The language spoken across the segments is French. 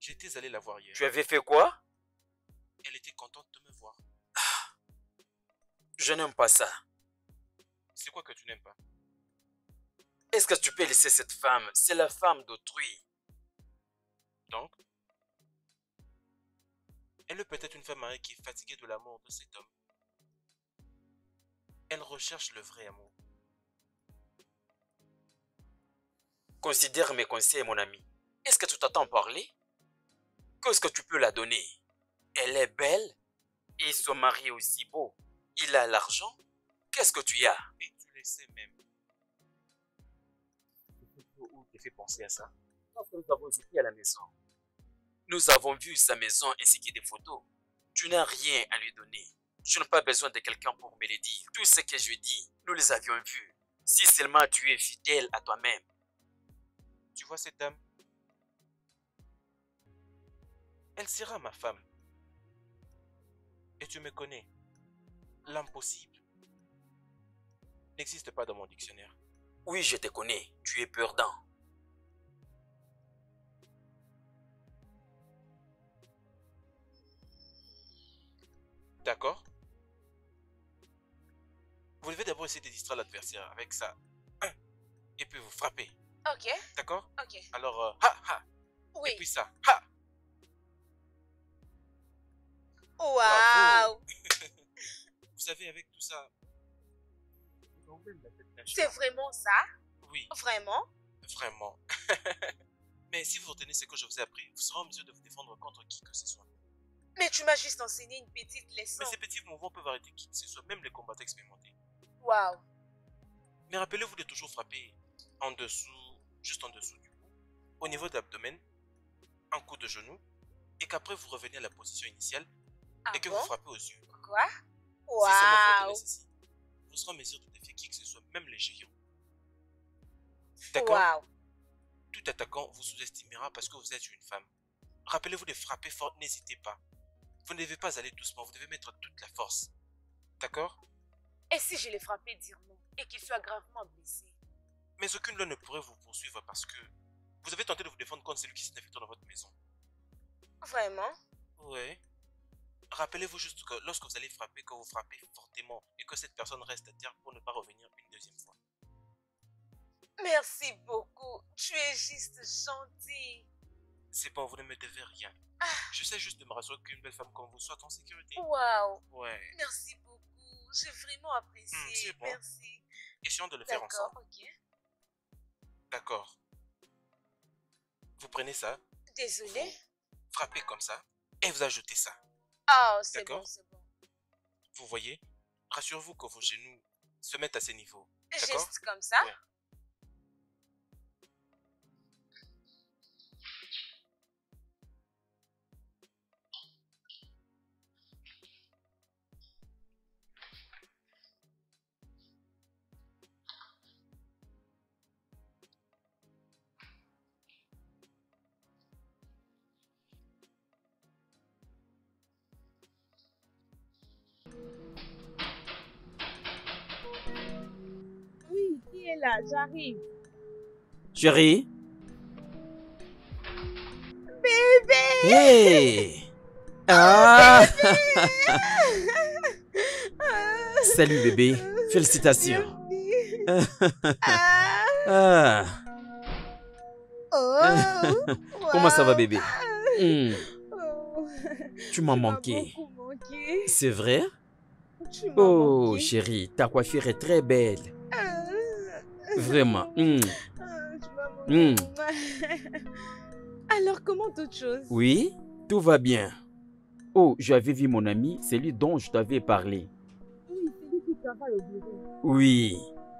J'étais allé la voir hier. Tu avais fait quoi? Elle était contente de me voir. Je n'aime pas ça. C'est quoi que tu n'aimes pas? Est-ce que tu peux laisser cette femme? C'est la femme d'autrui. Donc, elle est peut-être une femme mariée qui est fatiguée de l'amour de cet homme. Elle recherche le vrai amour. Considère mes conseils, mon ami. Est-ce que tu t'attends à parler? Qu'est-ce que tu peux la donner? Elle est belle et son mari est aussi beau. Il a l'argent. Qu'est-ce que tu as? Et tu le sais même. Où t'es fait penser à ça? Lorsque nous avons été à la maison, nous avons vu sa maison ainsi que des photos. Tu n'as rien à lui donner. Je n'ai pas besoin de quelqu'un pour me le dire. Tout ce que je dis, nous les avions vus. Si seulement tu es fidèle à toi-même. Tu vois cette dame? Elle sera ma femme. Et tu me connais. L'impossible n'existe pas dans mon dictionnaire. Oui, je te connais. Tu es perdant. D'accord? Vous devez d'abord essayer de distraire l'adversaire avec ça. Et puis vous frappez. Ok, D'accord? ok. Alors, ha, ha. Oui. Et puis ça, ha. Waouh! Bravo. Vous savez, avec tout ça, C'est vraiment ça? oui, Vraiment? vraiment. Mais si vous retenez ce que je vous ai appris, vous serez en mesure de vous défendre contre qui que ce soit. Mais tu m'as juste enseigné une petite leçon. Mais ces petits mouvements peuvent arrêter qui que ce soit, même les combattants expérimentés. Waouh! Mais rappelez-vous de toujours frapper en dessous, juste en dessous du cou, au niveau de l'abdomen, un coup de genou, et qu'après vous revenez à la position initiale Ah et que bon? vous frappez aux yeux. Quoi? Si seulement vous Waouh! retenez ceci, vous serez en mesure de défier qui que ce soit, même les géants. D'accord? Waouh! Tout attaquant vous sous-estimera parce que vous êtes une femme. Rappelez-vous de frapper fort, n'hésitez pas. Vous ne devez pas aller doucement, vous devez mettre toute la force. D'accord? Et si je l'ai frappé durement et qu'il soit gravement blessé? Mais aucune loi ne pourrait vous poursuivre parce que vous avez tenté de vous défendre contre celui qui s'est infiltré dans votre maison. Vraiment? Ouais. Rappelez-vous juste que lorsque vous allez frapper, que vous frappez fortement et que cette personne reste à terre pour ne pas revenir une deuxième fois. Merci beaucoup. Tu es juste gentil. C'est bon, vous ne me devez rien. Je sais juste de me rassurer qu'une belle femme comme vous soit en sécurité. Waouh! Ouais. Merci beaucoup. J'ai vraiment apprécié. C'est bon. Merci. Essayons de le faire D'accord, ensemble. ok. D'accord. Vous prenez ça, Désolée. vous frappez comme ça et vous ajoutez ça. Oh, c'est D'accord. bon, c'est bon. Vous voyez? Rassurez-vous que vos genoux se mettent à ces niveaux. D'accord? Juste comme ça? Ouais. Oui, qui est là? J'arrive. Chérie? Bébé! Hey! Ah! Salut bébé. Félicitations. Ah. Oh, Comment ça va wow. bébé? Hmm, Oh, Tu m'as tu m'as manqué. beaucoup manqué. C'est vrai? Tu m'as Oh manqué. chérie, ta coiffure est très belle. Ah, Vraiment. tu m'as Hmm. manqué. Alors, comment d'autres choses? Oui, tout va bien. Oh, j'avais vu mon ami, celui dont je t'avais parlé. Oui, c'est lui qui travaille au bureau. Oui.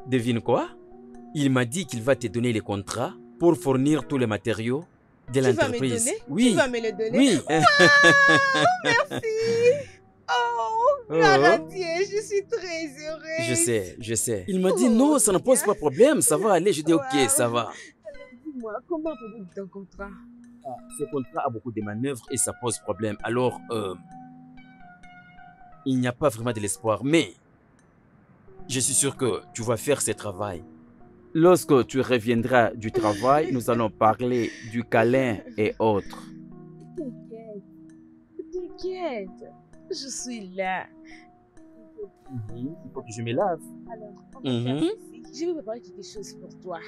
Devine quoi? Il m'a dit qu'il va te donner les contrats pour fournir tous les matériaux de Tu vas me l'entreprise. donner? Oui. Tu vas me le donner? Oui. Merci. Oh, gloire à Dieu, je suis très heureuse. Je sais, je sais. Il m'a dit Oh, non, ça ne pose bien. pas problème, ça va aller. Je dis ok, Wow. ça va. Alors, dis-moi, comment avez-vous ton contrat? Ce contrat a beaucoup de manœuvres et ça pose problème. Alors, il n'y a pas vraiment de l'espoir. Mais je suis sûr que tu vas faire ce travail. Lorsque tu reviendras du travail, nous allons parler du câlin et autres. T'inquiète, t'inquiète. Je suis là. Il faut que je me lave. Alors, on va faire ceci. Je vais préparer quelque chose pour toi.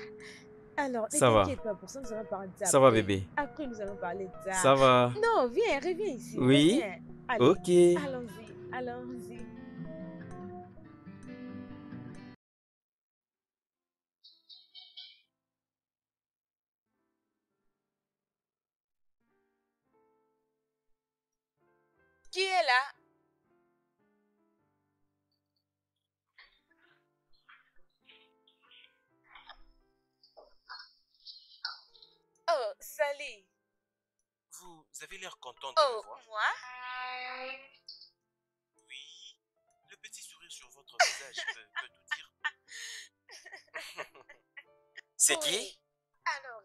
Alors, ne Ça va. t'inquiète pas, pour ça, nous allons parler de ça. Ça va, après. bébé. Après, nous allons parler de ça. Ça va. Non, viens, reviens ici. Oui. Reviens. Allez, Ok. allons-y, allons-y. Qui est là? Oh, salut. Vous avez l'air content de me Oh, voir. moi? Oui. Le petit sourire sur votre visage peut tout dire. C'est Oui. qui? Alors,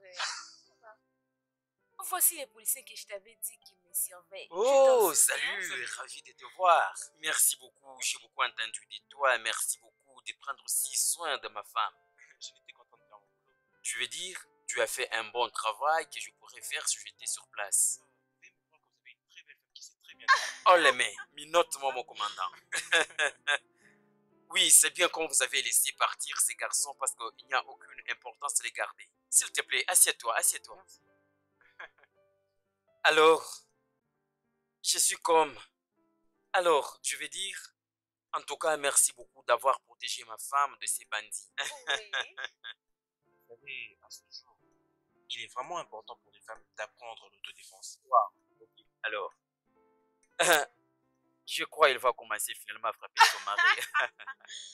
voici les policiers que je t'avais dit qui me surveillent. Oh, Tu t'en souviens? salut, ravi de te voir. Merci beaucoup, j'ai beaucoup entendu de toi. Merci beaucoup de prendre aussi soin de ma femme. Je n'étais content de faire mon boulot. Tu veux dire, tu as fait un bon travail que je pourrais faire si j'étais sur place. Vous devez me croire que vous avez une très belle femme qui sait très bien. Oh les mains, minote-moi mon commandant. Oui, c'est bien quand vous avez laissé partir ces garçons parce qu'il n'y a aucune importance de les garder. S'il te plaît, assieds-toi, assieds-toi. Merci. Alors, je suis comme... Alors, je vais dire... En tout cas, merci beaucoup d'avoir protégé ma femme de ces bandits. Oui. Vous savez, à ce jour, il est vraiment important pour les femmes d'apprendre l'autodéfense. Ok, alors... Je crois qu'il va commencer finalement à frapper son mari.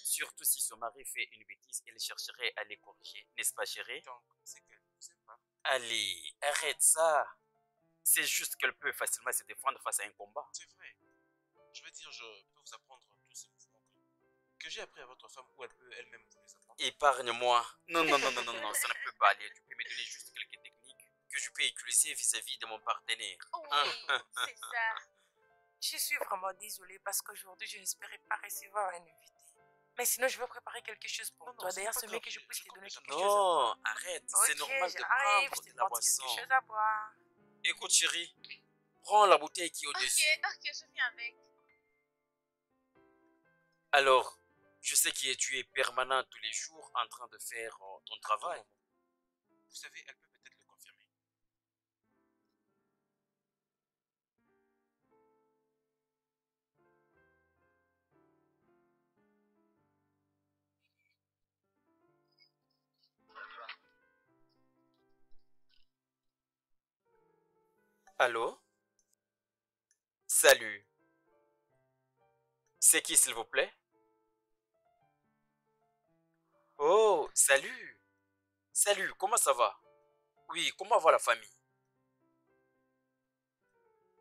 Surtout si son mari fait une bêtise, elle chercherait à les corriger. N'est-ce pas, chérie? Donc, c'est qu'elle ne vous aime pas. Allez, arrête ça. C'est juste qu'elle peut facilement se défendre face à un combat. C'est vrai. Je veux dire, je peux vous apprendre tous ces mouvements que j'ai appris à votre femme ou elle peut elle-même vous les apprendre. Épargne-moi. Non, non, non, non, non, non, ça ne peut pas aller. Tu peux me donner juste quelques techniques que je peux utiliser vis-à-vis de mon partenaire. Oui, c'est ça. Je suis vraiment désolée parce qu'aujourd'hui, je n'espérais pas recevoir un invité. Mais sinon, je vais préparer quelque chose pour Non, toi. c'est D'ailleurs, pas c'est mieux grave, que je je puisse te comprends donner déjà. quelque chose à boire. Non, arrête. C'est Ok, normal de j'arrive, prendre je de te la porte quelque boisson. chose à boire. Écoute, chérie, prends la bouteille qui est au-dessus. Ok, je viens avec. Alors, je sais que tu es permanent tous les jours en train de faire ton travail. Vous savez, elle peut peut-être le confirmer. Allô? Salut. C'est qui, s'il vous plaît? Oh, salut. Salut, comment ça va? Oui, comment va la famille?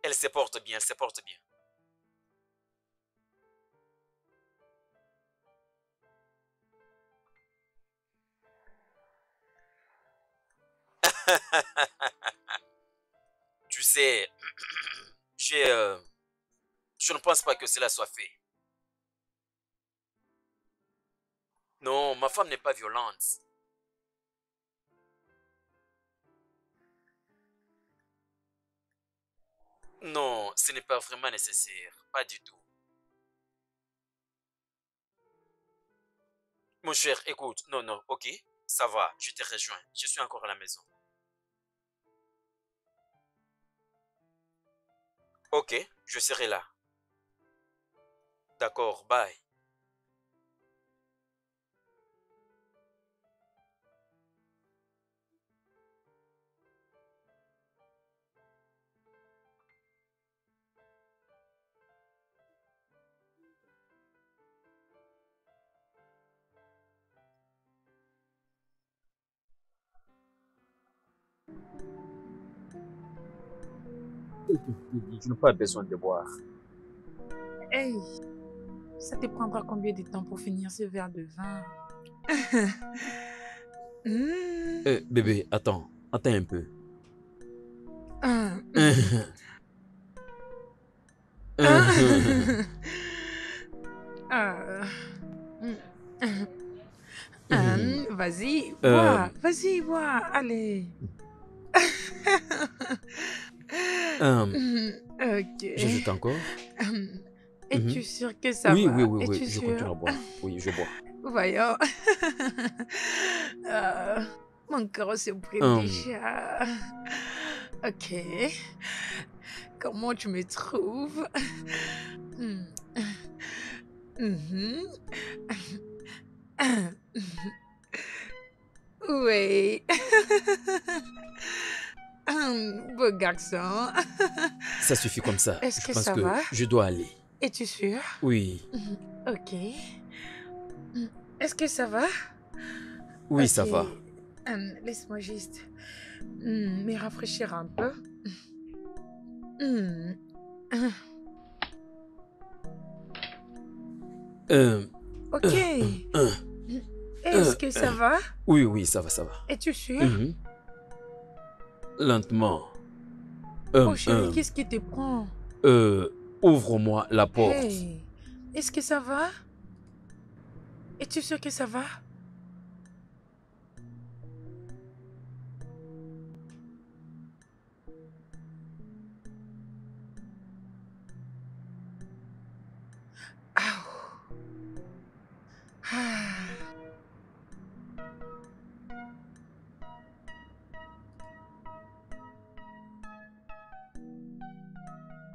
Elle se porte bien, elle se porte bien. Tu sais, je ne pense pas que cela soit fait. Non, ma femme n'est pas violente. Non, ce n'est pas vraiment nécessaire. Pas du tout. Mon cher, écoute, non, non, ok, ça va, je te rejoins. Je suis encore à la maison. Ok, je serai là. D'accord, bye. Je n'ai pas besoin de boire. Hey, ça te prendra combien de temps pour finir ce verre de vin? Bébé, attends un peu. Vas-y, bois, allez. Ok. J'ajoute encore. Es-tu sûr que ça Oui, va? oui, oui, oui, Es-tu je sûr? continue à boire. Oui, je bois. Voyons. Ah, mon corps se brûle Hum, déjà. Ok. Comment tu me trouves? Hmm. Mhm. Oui. Beau garçon. ça suffit comme ça. Est-ce Je que pense ça que va? je dois aller. Es-tu sûr? Oui, Ok. Est-ce que ça va? oui, Ok. ça va. Laisse-moi juste me rafraîchir un peu. Hmm. Euh, Ok. euh, Est-ce que ça va? oui, oui, ça va, ça va. Es-tu sûr? Mhm. Lentement. Oh chérie, qu'est-ce qui te prend? Ouvre-moi la porte. Hey, est-ce que ça va? Es-tu sûr que ça va? Ah. Ah.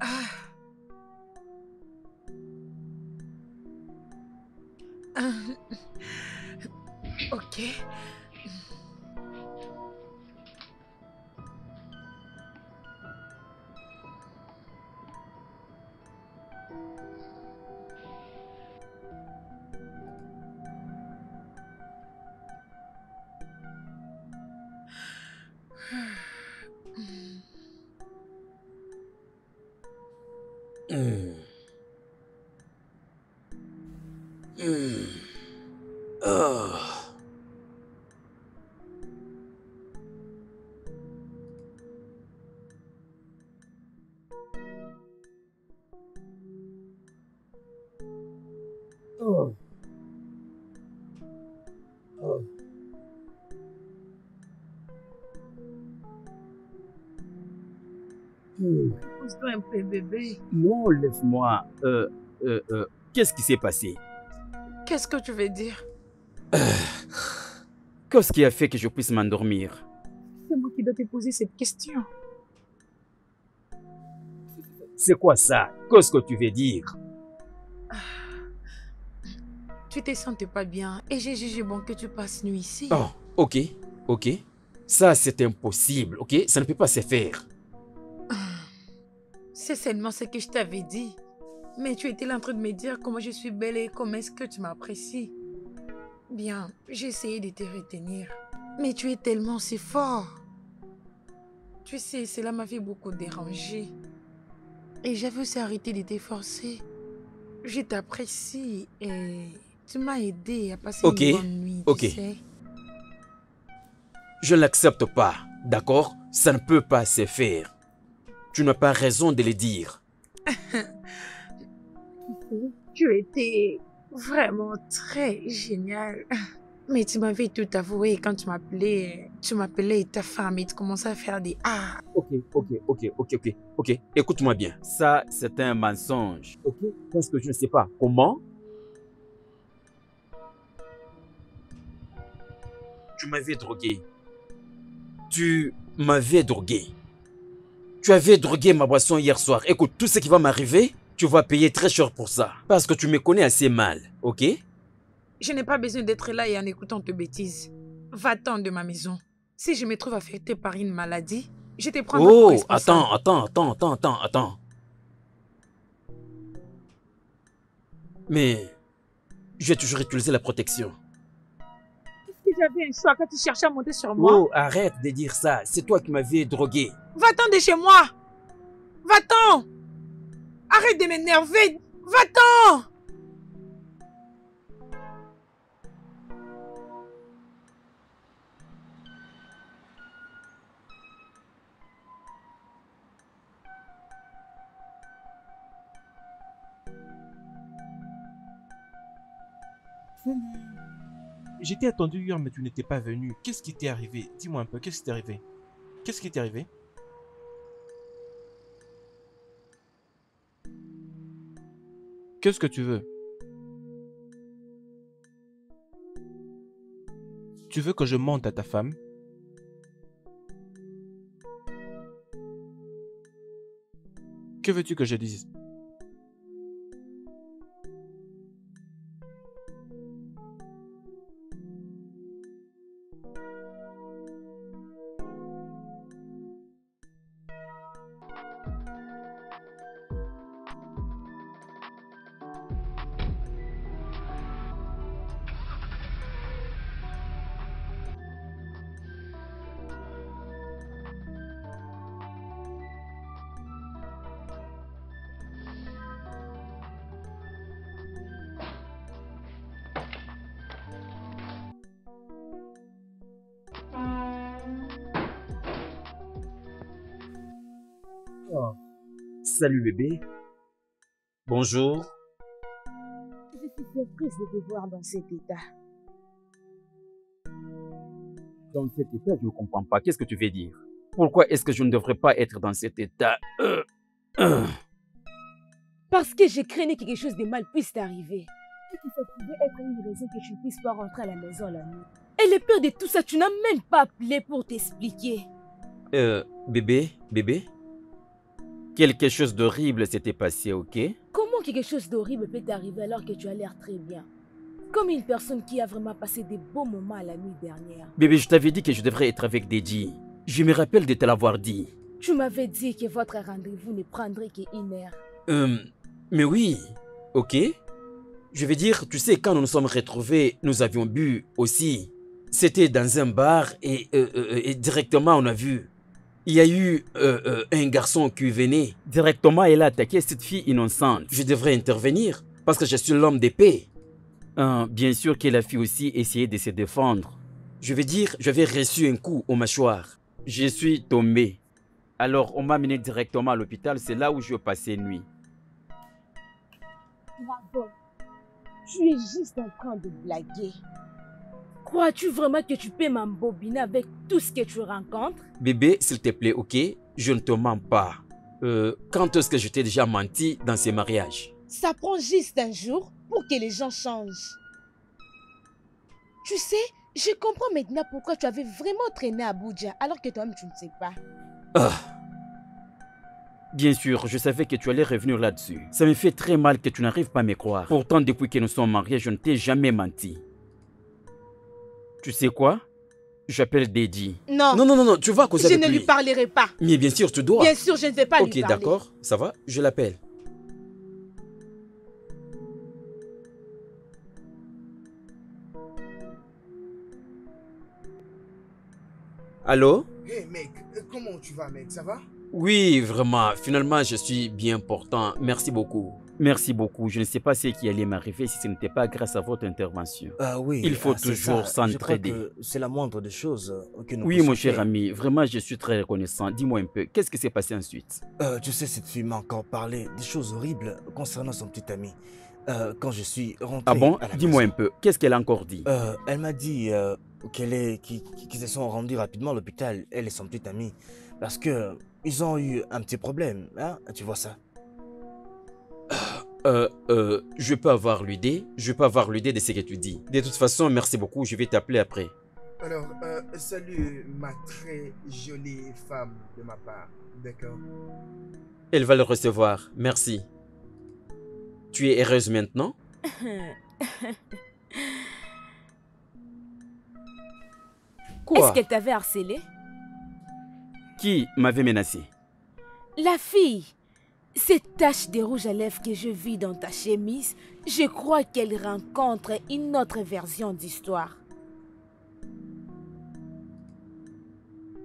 Ah. Ah. Ok. Hmm. Hmm. Ah. Oh. Oh. Hmm. Pousse-toi un peu, bébé. Non, laisse-moi. Qu'est-ce qui s'est passé? Qu'est-ce que tu veux dire? Qu'est-ce qui a fait que je puisse m'endormir? C'est moi qui dois te poser cette question. C'est quoi ça? Qu'est-ce que tu veux dire? Tu te sentais pas bien et j'ai jugé bon que tu passes nuit ici. Oh, ok, ok. Ça, c'est impossible, ok? Ça ne peut pas se faire. C'est seulement ce que je t'avais dit. Mais tu étais là en train de me dire comment je suis belle et comment est-ce que tu m'apprécies. Bien, j'ai essayé de te retenir. Mais tu es tellement si fort. Tu sais, cela m'avait beaucoup dérangé. Et j'avais aussi arrêté de t'efforcer. Je t'apprécie et tu m'as aidé à passer Ok, une bonne nuit, ok. tu sais. Je ne l'accepte pas, d'accord? Ça ne peut pas se faire. Tu n'as pas raison de le dire. Tu étais vraiment très génial. Mais tu m'avais tout avoué quand tu m'appelais ta femme et tu commençais à faire des ah. Ok, ok. Écoute-moi bien. Ça, c'est un mensonge. Ok? Parce que je ne sais pas comment. Tu m'avais drogué. Tu m'avais drogué. Tu avais drogué ma boisson hier soir. Écoute, tout ce qui va m'arriver, tu vas payer très cher pour ça. Parce que tu me connais assez mal, ok? Je n'ai pas besoin d'être là et en écoutant tes bêtises. Va-t'en de ma maison. Si je me trouve affectée par une maladie, je te prendrai pour Oh, responsable. attends. Mais j'ai toujours utilisé la protection. Est-ce que j'avais un choix quand tu cherchais à monter sur moi? Oh, arrête de dire ça. C'est toi qui m'avais drogué. Va-t'en de chez moi! Va-t'en! Arrête de m'énerver! Va-t'en! Je t'ai attendu hier, mais tu n'étais pas venu. Qu'est-ce qui t'est arrivé? Dis-moi un peu, qu'est-ce qui t'est arrivé? Qu'est-ce qui t'est arrivé? Qu'est-ce que tu veux? Tu veux que je monte à ta femme? Que veux-tu que je dise? Oh. Salut bébé. Bonjour. Je suis surprise de te voir dans cet état. Dans cet état, je ne comprends pas. Qu'est-ce que tu veux dire? Pourquoi est-ce que je ne devrais pas être dans cet état? Parce que je craignais que quelque chose de mal puisse t'arriver. Et que ça pouvait être une raison que tu ne puisses pas rentrer à la maison la nuit. Et le pire de tout ça, tu n'as même pas appelé pour t'expliquer. Bébé? Quelque chose d'horrible s'était passé, ok? Comment quelque chose d'horrible peut t'arriver alors que tu as l'air très bien? Comme une personne qui a vraiment passé des beaux moments la nuit dernière. Bébé, je t'avais dit que je devrais être avec Deji. Je me rappelle de te l'avoir dit. Tu m'avais dit que votre rendez-vous ne prendrait qu'une heure. Mais oui, ok. Je veux dire, tu sais, quand nous nous sommes retrouvés, nous avions bu aussi. C'était dans un bar et directement on a vu. Il y a eu un garçon qui venait. Directement, il a attaqué cette fille innocente. Je devrais intervenir parce que je suis l'homme d'épée. Bien sûr que la fille aussi essayait de se défendre. Je veux dire, j'avais reçu un coup au mâchoire. Je suis tombé. Alors, on m'a amené directement à l'hôpital. C'est là où je passais nuit. Bravo. Tu es juste en train de blaguer. Crois-tu vraiment que tu peux m'embobiner avec tout ce que tu rencontres? Bébé, s'il te plaît, ok? Je ne te mens pas. Quand est-ce que je t'ai déjà menti dans ces mariages? Ça prend juste un jour pour que les gens changent. Tu sais, je comprends maintenant pourquoi tu avais vraiment traîné à Abuja alors que toi-même tu ne sais pas. Bien sûr, je savais que tu allais revenir là-dessus. Ça me fait très mal que tu n'arrives pas à me croire. Pourtant, depuis que nous sommes mariés, je ne t'ai jamais menti. Tu sais quoi? J'appelle Deji. Non. Non, tu vas causer avec lui. Je ne lui parlerai pas. Mais bien sûr, tu dois. Bien sûr, je ne vais pas lui parler. Ok, d'accord, ça va, je l'appelle. Allô? Hey mec, comment tu vas mec, ça va? Oui, vraiment, finalement je suis bien portant, merci beaucoup. Merci beaucoup, je ne sais pas ce qui allait m'arriver si ce n'était pas grâce à votre intervention. Oui, il faut toujours s'entraider. C'est la moindre des choses que nous Oui mon cher ami, vraiment je suis très reconnaissant. Dis-moi un peu, qu'est-ce qui s'est passé ensuite? Tu sais, cette fille m'a encore parlé des choses horribles concernant son petit ami. Quand je suis rentré. Ah bon? Dis-moi un peu, qu'est-ce qu'elle a encore dit? Elle m'a dit qu'ils se sont rendus rapidement à l'hôpital, elle et son petit ami, parce que ils ont eu un petit problème, hein? Tu vois ça? Je peux avoir l'idée? Je peux avoir l'idée de ce que tu dis. De toute façon, merci beaucoup, je vais t'appeler après. Alors, salut ma très jolie femme de ma part, d'accord? Elle va le recevoir, merci. Tu es heureuse maintenant? Quoi? Est-ce qu'elle t'avait harcelé? Qui m'avait menacé? La fille. Cette tache de rouge à lèvres que je vis dans ta chemise, je crois qu'elle rencontre une autre version d'histoire.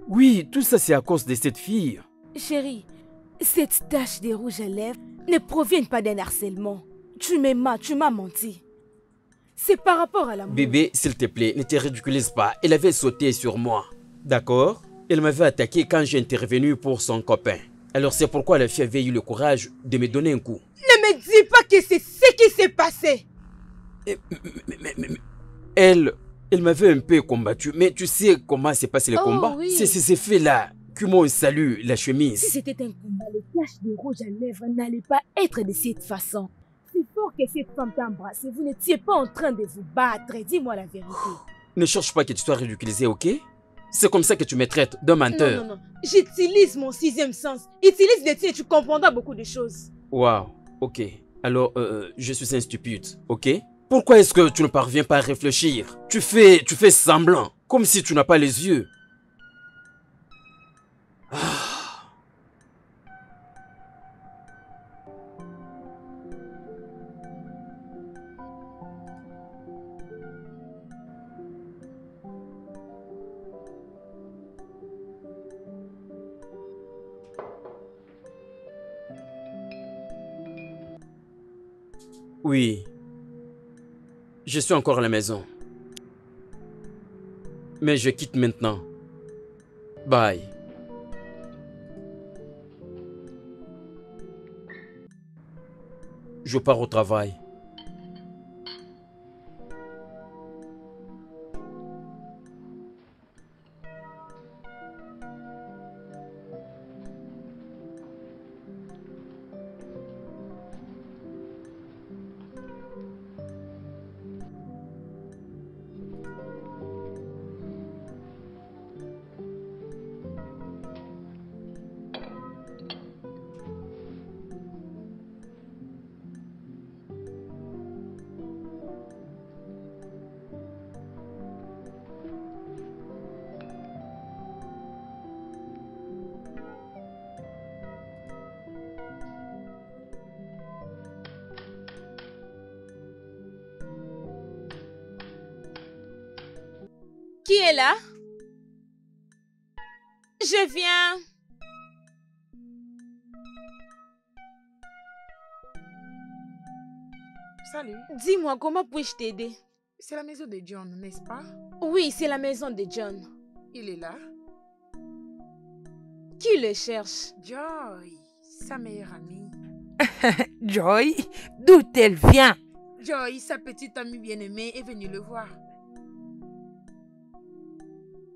Oui, tout ça c'est à cause de cette fille. Chérie, cette tache de rouge à lèvres ne provient pas d'un harcèlement. Tu m'as menti. C'est par rapport à l'amour. Bébé, s'il te plaît, ne te ridiculise pas. Elle avait sauté sur moi. D'accord? Elle m'avait attaqué quand j'ai intervenu pour son copain. Alors c'est pourquoi la fille avait eu le courage de me donner un coup. Ne me dis pas que c'est ce qui s'est passé. Mais elle m'avait un peu combattu. Mais tu sais comment s'est passé le combat? Oui. C'est ces faits-là qui m'ont salué la chemise. Si c'était un combat, les taches de rouge à lèvres n'allaient pas être de cette façon. aussi fort que cette femme t'a embrassé, vous n'étiez pas en train de vous battre. Dis-moi la vérité. Ne cherche pas que tu sois ridiculisé, ok? C'est comme ça que tu me traites, d'un menteur. Non. J'utilise mon sixième sens. Utilise le tien et tu comprendras beaucoup de choses. Waouh, ok. Alors, je suis un stupide, ok? Pourquoi est-ce que tu ne parviens pas à réfléchir? Tu fais semblant, comme si tu n'as pas les yeux. Oui, je suis encore à la maison. Mais je quitte maintenant. Bye. Je pars au travail. Qui est là? Je viens. Salut. Dis-moi, comment puis-je t'aider? C'est la maison de John, n'est-ce pas? Oui, c'est la maison de John. Il est là. Qui le cherche? Joy, sa meilleure amie. Joy, d'où elle vient? Joy, sa petite amie bien-aimée, est venue le voir.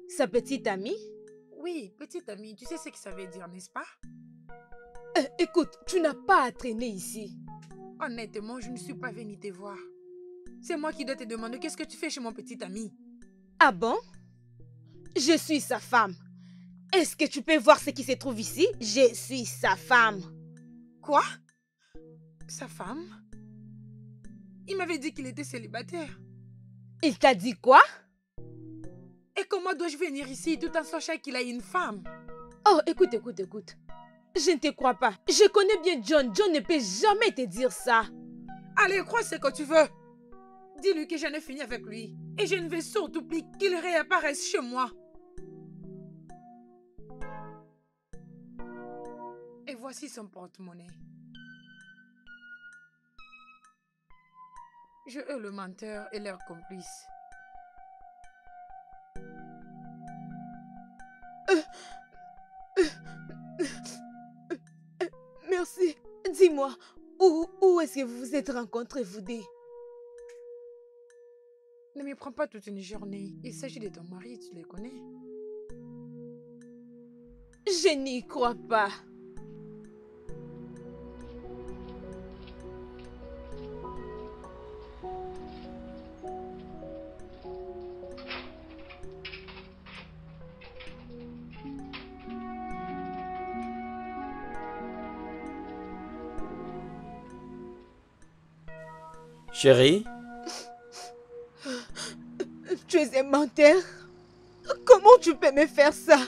Sa petite amie? Oui, petite amie, tu sais ce que ça veut dire, n'est-ce pas? Écoute, tu n'as pas à traîner ici. Honnêtement, je ne suis pas venue te voir. C'est moi qui dois te demander qu'est-ce que tu fais chez mon petit ami. Ah bon? Je suis sa femme. Est-ce que tu peux voir ce qui se trouve ici? Je suis sa femme. Quoi? Sa femme? Il m'avait dit qu'il était célibataire. Il t'a dit quoi? Et comment dois-je venir ici tout en sachant qu'il a une femme? Oh, écoute. Je ne te crois pas. Je connais bien John. John ne peut jamais te dire ça. Allez, crois ce que tu veux. Dis-lui que j'en ai fini avec lui. Et je ne veux surtout plus qu'il réapparaisse chez moi. Et voici son porte-monnaie. Je hais le menteur et leur complice. Merci. Dis-moi, où est-ce que vous vous êtes rencontrés, vous deux? Ne me prends pas toute une journée. Il s'agit de ton mari, tu les connais. Je n'y crois pas. Chérie? Tu es un menteur. Comment tu peux me faire ça?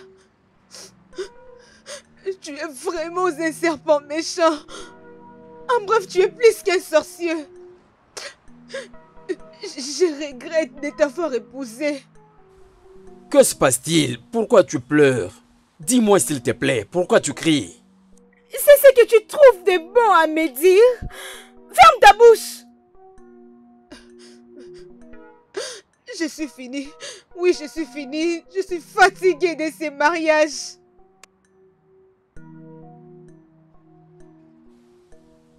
Tu es vraiment un serpent méchant. En bref, tu es plus qu'un sorcier. Je regrette de t'avoir épousé. Que se passe-t-il? Pourquoi tu pleures? Dis-moi s'il te plaît, pourquoi tu cries? C'est ce que tu trouves de bon à me dire? Ferme ta bouche! Je suis finie. Oui, je suis finie. Je suis fatiguée de ces mariages.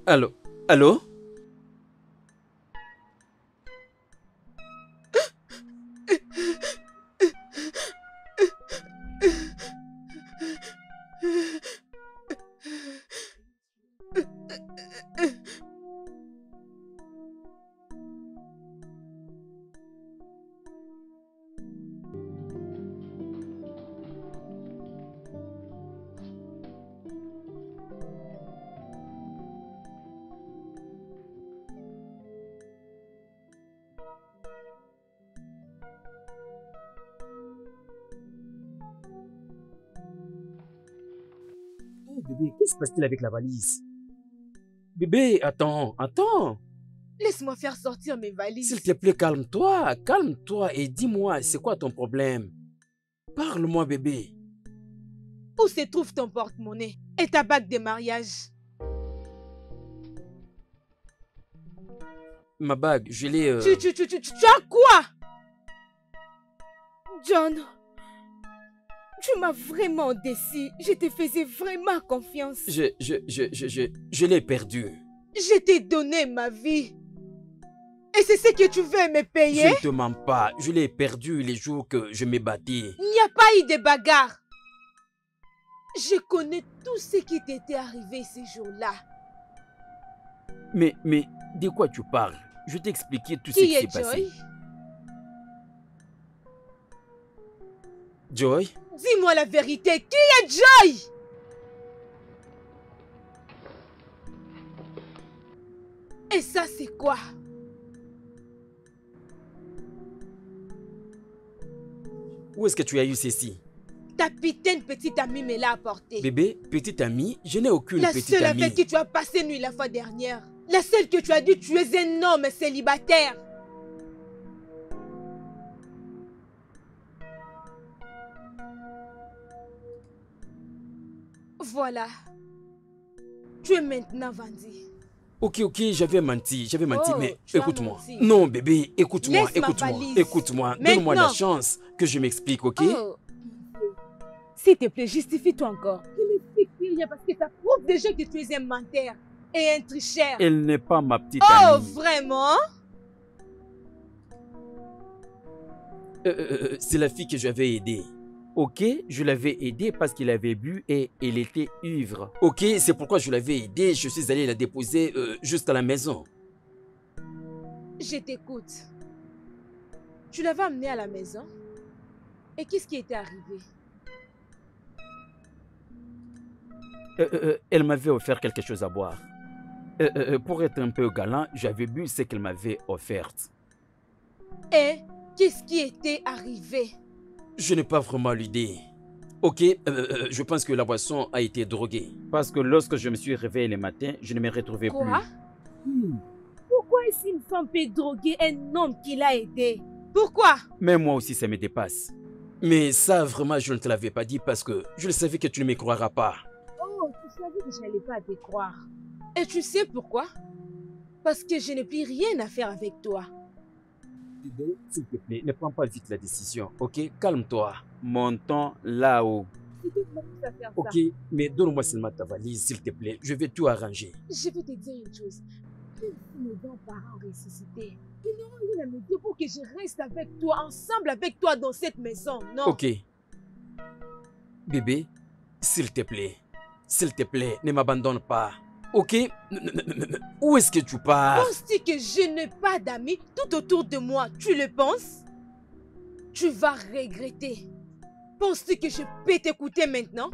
Allô? Allô? Oh, bébé, qu'est-ce qui se passe-t-il avec la valise? Bébé, attends. Laisse-moi faire sortir mes valises. S'il te plaît, calme-toi et dis-moi, c'est quoi ton problème? Parle-moi, bébé. Où se trouve ton porte-monnaie et ta bague de mariage? Ma bague, je l'ai... Tu as quoi? John, tu m'as vraiment déçu. Je te faisais vraiment confiance. Je l'ai perdu. Je t'ai donné ma vie. Et c'est ce que tu veux me payer? Je ne te mens pas. Je l'ai perdu les jours que je me battais. Il n'y a pas eu de bagarre. Je connais tout ce qui t'était arrivé ces jours-là. Mais de quoi tu parles? Je t'ai expliqué tout ce qui s'est passé. Joy? Dis-moi la vérité. Qui est Joy? Et ça, c'est quoi? Où est-ce que tu as eu ceci? Ta putain petite amie me l'a apporté. Bébé, petite amie? Je n'ai aucune petite amie. La seule avec qui tu as passé nuit la fois dernière. La seule que tu as dit tu es un homme célibataire. Voilà. Tu es maintenant vendu. Ok, j'avais menti, Oh, mais tu as écoute-moi. menti. Non, bébé, écoute-moi, Laisse ma valise. écoute-moi. Donne-moi la Maintenant. chance que je m'explique, ok? Oh. S'il te plaît, justifie-toi encore. Ne m'explique plus rien parce que ça prouve déjà que tu es un menteur et un tricheur. Elle n'est pas ma petite Oh, amie. vraiment? C'est la fille que j'avais aidée. Ok, je l'avais aidée parce qu'il avait bu et il était ivre. Ok, c'est pourquoi je l'avais aidée. Je suis allé la déposer juste à la maison. Je t'écoute. Tu l'avais amenée à la maison? Et qu'est-ce qui était arrivé? Elle m'avait offert quelque chose à boire. Pour être un peu galant, j'avais bu ce qu'elle m'avait offert. Et qu'est-ce qui était arrivé? Je n'ai pas vraiment l'idée. Ok, je pense que la boisson a été droguée. Parce que lorsque je me suis réveillé le matin, je ne me retrouvais Quoi? plus. Pourquoi est-ce qu'une femme peut droguer un homme qui l'a aidé? Pourquoi? Mais moi aussi, ça me dépasse. Mais ça, vraiment, je ne te l'avais pas dit parce que je savais que tu ne me croiras pas. Oh, tu savais que je n'allais pas te croire. Et tu sais pourquoi? Parce que je n'ai plus rien à faire avec toi. Bébé, s'il te plaît, ne prends pas vite la décision, ok? Calme-toi. Montons là-haut. C'est toi qui m'as poussé à faire Ok, ça. mais donne-moi seulement ta valise, s'il te plaît. Je vais tout arranger. Je vais te dire une chose. Même si mes grands-parents ressuscités, ils n'auront rien à me dire pour que je reste avec toi, ensemble avec toi dans cette maison, non? Ok. Bébé, s'il te plaît, ne m'abandonne pas. Ok? Où est-ce que tu pars? Penses-tu que je n'ai pas d'amis tout autour de moi? Tu le penses? Tu vas regretter. Penses-tu que je peux t'écouter maintenant?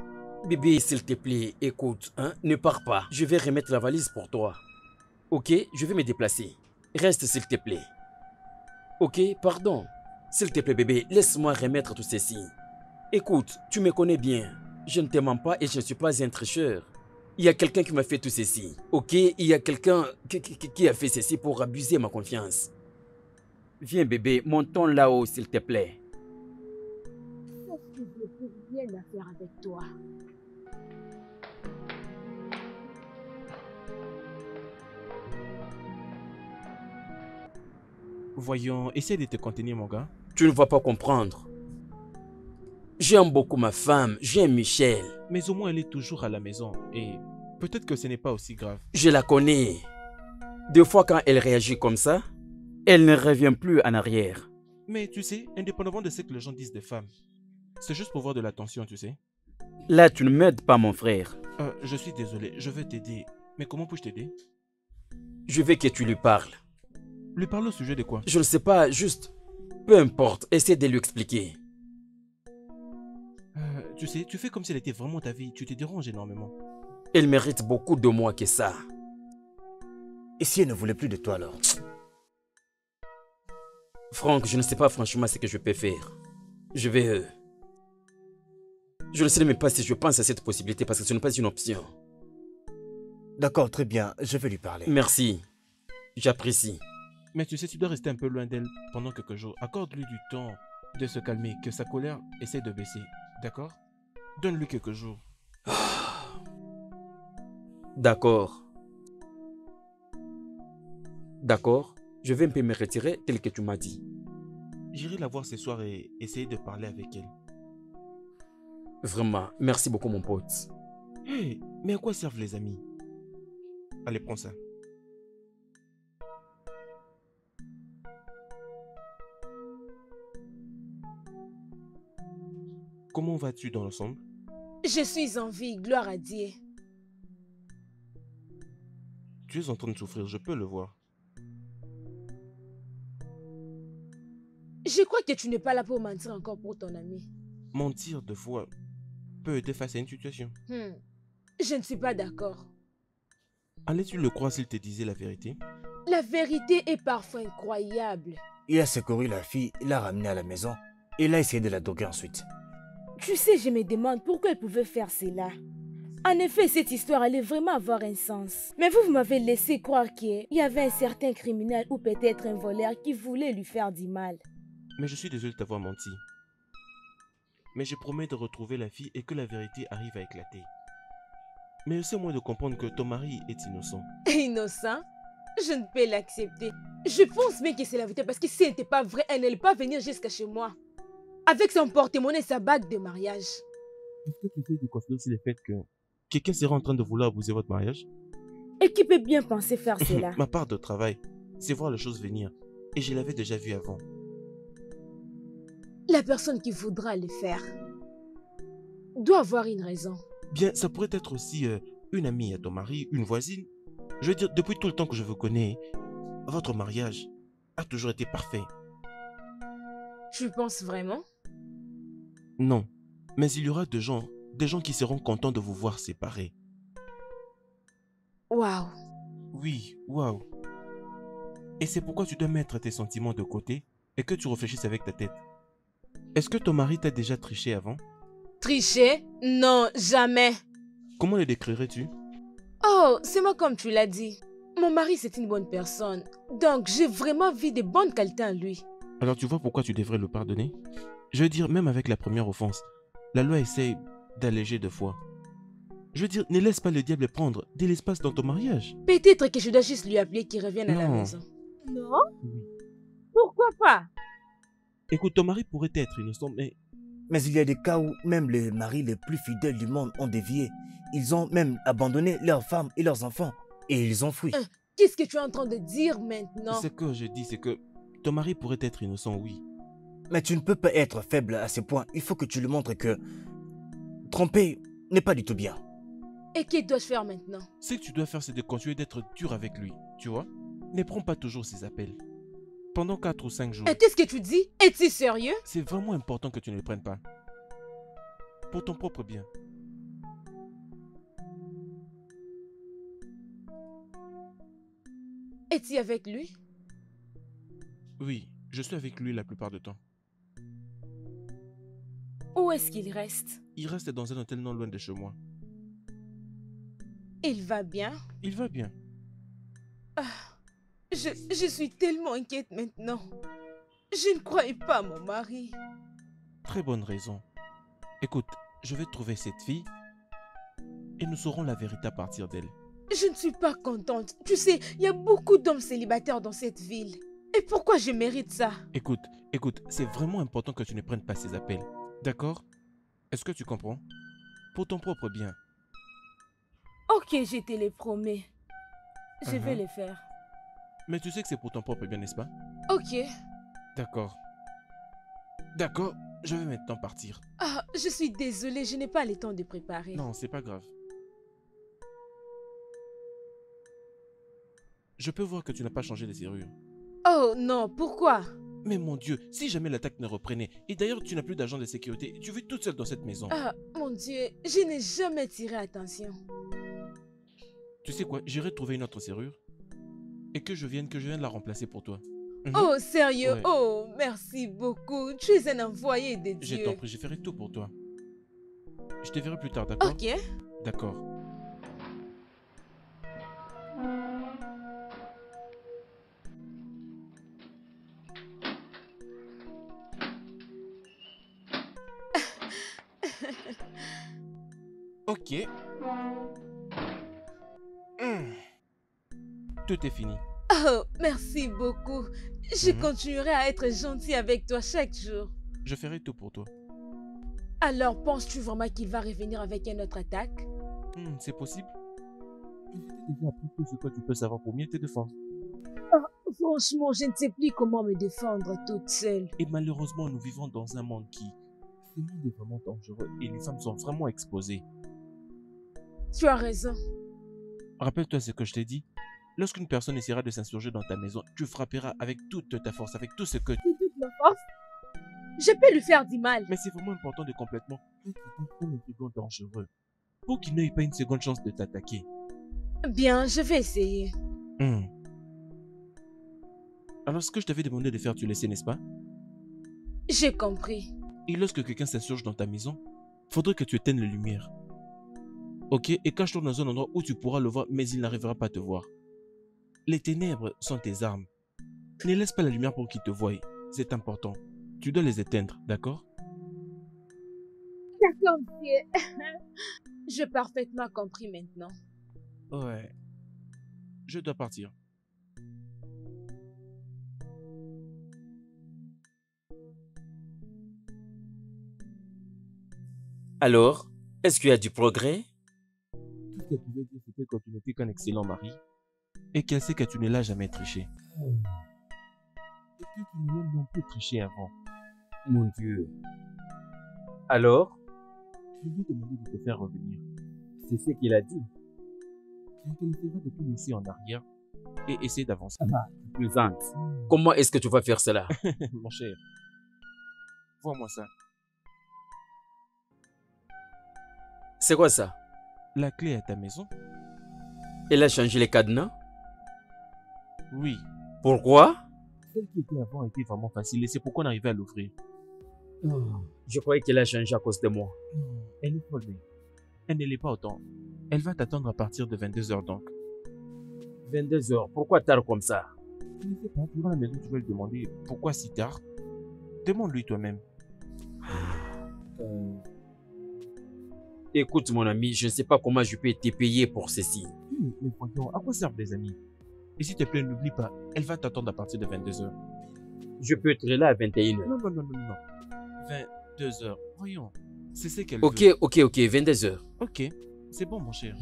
Bébé, s'il te plaît, écoute, hein, ne pars pas. Je vais remettre la valise pour toi. Ok, je vais me déplacer. Reste, s'il te plaît. Ok, pardon. S'il te plaît, bébé, laisse-moi remettre tout ceci. Écoute, tu me connais bien. Je ne te mens pas et je ne suis pas un tricheur. Il y a quelqu'un qui m'a fait tout ceci. Ok, il y a quelqu'un qui a fait ceci pour abuser ma confiance. Viens, bébé, montons là-haut, s'il te plaît. Sache que je n'ai plus rien à faire avec toi. Voyons, essaie de te contenir, mon gars. Tu ne vas pas comprendre. J'aime beaucoup ma femme, j'aime Michel. Mais au moins, elle est toujours à la maison. Et peut-être que ce n'est pas aussi grave. Je la connais. Des fois, quand elle réagit comme ça, elle ne revient plus en arrière. Mais tu sais, indépendamment de ce que les gens disent des femmes, c'est juste pour voir de l'attention, tu sais. Là, tu ne m'aides pas, mon frère. Je suis désolé, je veux t'aider. Mais comment puis-je t'aider? Je veux que tu lui parles. Lui parler au sujet de quoi? Je ne sais pas, juste... Peu importe, essaie de lui expliquer. Tu sais, tu fais comme si elle était vraiment ta vie. Tu te déranges énormément. Elle mérite beaucoup de moi que ça. Et si elle ne voulait plus de toi alors? Franck, je ne sais pas franchement ce que je peux faire. Je vais Je ne sais même pas si je pense à cette possibilité parce que ce n'est pas une option. D'accord, très bien, je vais lui parler. Merci. J'apprécie. Mais tu sais, tu dois rester un peu loin d'elle pendant quelques jours. Accorde-lui du temps de se calmer, que sa colère essaie de baisser. D'accord? Donne-lui quelques jours. D'accord. D'accord. Je vais un peu me retirer tel que tu m'as dit. J'irai la voir ce soir et essayer de parler avec elle. Vraiment, merci beaucoup mon pote. Hé, mais à quoi servent les amis? Allez, prends ça. Comment vas-tu dans l'ensemble? Je suis en vie, gloire à Dieu. Tu es en train de souffrir, je peux le voir. Je crois que tu n'es pas là pour mentir encore pour ton ami. Mentir de fois peut aider face à une situation. Je ne suis pas d'accord. Allais-tu le croire s'il te disait la vérité? La vérité est parfois incroyable. Il a secouru la fille, il l'a ramenée à la maison et il a essayé de la droguer ensuite. Tu sais, je me demande pourquoi elle pouvait faire cela. En effet, cette histoire allait vraiment avoir un sens. Mais vous m'avez laissé croire qu'il y avait un certain criminel ou peut-être un voleur qui voulait lui faire du mal. Mais je suis désolé de t'avoir menti. Mais je promets de retrouver la fille et que la vérité arrive à éclater. Mais essaie-moi de comprendre que ton mari est innocent. Innocent? Je ne peux l'accepter. Je pense bien que c'est la vérité parce que si ce n'était pas vrai, elle n'allait pas venir jusqu'à chez moi. Avec son porte-monnaie et sa bague de mariage. Est-ce que tu essaies de considérer aussi le fait que quelqu'un serait en train de vouloir abuser votre mariage? Et qui peut bien penser faire cela? Ma part de travail, c'est voir les choses venir. Et je l'avais déjà vu avant. La personne qui voudra le faire doit avoir une raison. Bien, ça pourrait être aussi une amie à ton mari, une voisine. Je veux dire, depuis tout le temps que je vous connais, votre mariage a toujours été parfait. Tu penses vraiment? Non, mais il y aura des gens qui seront contents de vous voir séparés. Waouh! Oui, waouh. Et c'est pourquoi tu dois mettre tes sentiments de côté et que tu réfléchisses avec ta tête. Est-ce que ton mari t'a déjà triché avant? Tricher? Non, jamais. Comment le décrirais-tu? Oh, c'est moi comme tu l'as dit. Mon mari, c'est une bonne personne. Donc, j'ai vraiment vu de bonnes qualités en lui. Alors tu vois pourquoi tu devrais le pardonner? Je veux dire, même avec la première offense, la loi essaie d'alléger deux fois. Je veux dire, ne laisse pas le diable prendre de l'espace dans ton mariage. Peut-être que je dois juste lui appeler qu'il revienne à la Non. maison. Non? Oui. Pourquoi pas? Écoute, ton mari pourrait être innocent, Mais il y a des cas où même les maris les plus fidèles du monde ont dévié. Ils ont même abandonné leurs femmes et leurs enfants. Et ils ont fui. Qu'est-ce que tu es en train de dire maintenant? ce que je dis, c'est que ton mari pourrait être innocent, oui. Mais tu ne peux pas être faible à ce point. Il faut que tu lui montres que tromper n'est pas du tout bien. Et que dois-je faire maintenant? Ce que tu dois faire, c'est de continuer d'être dur avec lui, tu vois? Ne prends pas toujours ses appels. Pendant 4 ou 5 jours. Et qu'est-ce que tu dis? Es-tu sérieux? C'est vraiment important que tu ne le prennes pas. Pour ton propre bien. Es-tu avec lui? Oui, je suis avec lui la plupart du temps. Où est-ce qu'il reste? Il reste dans un hôtel non loin de chez moi. Il va bien? Il va bien. Je suis tellement inquiète maintenant. Je ne croyais pas à mon mari. Très bonne raison. Écoute, je vais trouver cette fille et nous saurons la vérité à partir d'elle. Je ne suis pas contente. Tu sais, il y a beaucoup d'hommes célibataires dans cette ville. Et pourquoi je mérite ça? Écoute, c'est vraiment important que tu ne prennes pas ces appels. D'accord? Est-ce que tu comprends? Pour ton propre bien. Ok, je te le promets. Je vais le faire. Mais tu sais que c'est pour ton propre bien, n'est-ce pas? Ok. D'accord. D'accord, je vais maintenant partir. Ah, je suis désolée, je n'ai pas le temps de préparer. Non, c'est pas grave. Je peux voir que tu n'as pas changé les serrures. Oh non, pourquoi? Mais mon Dieu, si jamais l'attaque ne reprenait, et d'ailleurs tu n'as plus d'agent de sécurité, tu vis toute seule dans cette maison. Ah, mon Dieu, je n'ai jamais tiré attention. Tu sais quoi, j'irai trouver une autre serrure et que je vienne la remplacer pour toi. Oh, sérieux? Ouais. Oh, merci beaucoup. Tu es un envoyé de Je Dieu. t'en prie, je ferai tout pour toi. Je te verrai plus tard, d'accord? Ok. D'accord. Ok. Hmm. Tout est fini. Oh, merci beaucoup. Je Mhm. continuerai à être gentil avec toi chaque jour. Je ferai tout pour toi. Alors, penses-tu vraiment qu'il va revenir avec une autre attaque? C'est possible. Je t'ai déjà appris tout ce que tu peux savoir pour mieux te défendre. Franchement, je ne sais plus comment me défendre toute seule. Et malheureusement, nous vivons dans un monde qui... Ce monde est vraiment dangereux et les femmes sont vraiment exposées. Tu as raison. Rappelle-toi ce que je t'ai dit. Lorsqu'une personne essaiera de s'insurger dans ta maison, tu frapperas avec toute ta force, avec tout ce que... De toute ma force, je peux lui faire du mal. Mais c'est vraiment important de complètement être un intrigant dangereux pour qu'il n'ait pas une seconde chance de t'attaquer. Bien, je vais essayer. Alors, ce que je t'avais demandé de faire, tu le sais, n'est-ce pas? J'ai compris. Et lorsque quelqu'un s'insurge dans ta maison, faudrait que tu éteignes les lumières. Ok? Et cache-toi dans un endroit où tu pourras le voir, mais il n'arrivera pas à te voir. Les ténèbres sont tes armes. Ne laisse pas la lumière pour qu'il te voie. C'est important. Tu dois les éteindre, d'accord? D'accord, monsieur. J'ai parfaitement compris maintenant. Ouais. Je dois partir. Alors, est-ce qu'il y a du progrès? Tout ce qu'elle pouvait dire, c'était que tu n'étais qu'un excellent mari et qu'elle sait que tu ne l'as jamais triché. Et que tu n'as même non plus triché avant. Mon Dieu. Alors, Je lui ai demandé de te faire revenir. c'est ce qu'il a dit. Elle essaiera de tout laisser en arrière et essayer d'avancer. Plaisante. Comment est-ce que tu vas faire cela? Mon cher, vois-moi ça. C'est quoi ça? La clé est à ta maison? Elle a changé les cadenas? Oui. Pourquoi? Celle qui était avant était vraiment facile et c'est pourquoi on arrivait à l'ouvrir. Je croyais qu'elle a changé à cause de moi. Non, elle est folle, mais elle ne l'est pas autant. Elle va t'attendre à partir de 22h donc. 22h, pourquoi tard comme ça? Je ne sais pas, tu vas à la maison, tu vas lui demander pourquoi si tard. Demande-lui toi-même. Écoute mon ami, je ne sais pas comment je peux te payer pour ceci. Mais voyons, à quoi servent les amis? Et s'il te plaît, n'oublie pas, elle va t'attendre à partir de 22h. Je peux être là à 21h. Non, non, non, non, non. 22h, voyons. C'est ce qu'elle Ok, veut. ok, 22h. Ok, c'est bon mon cher.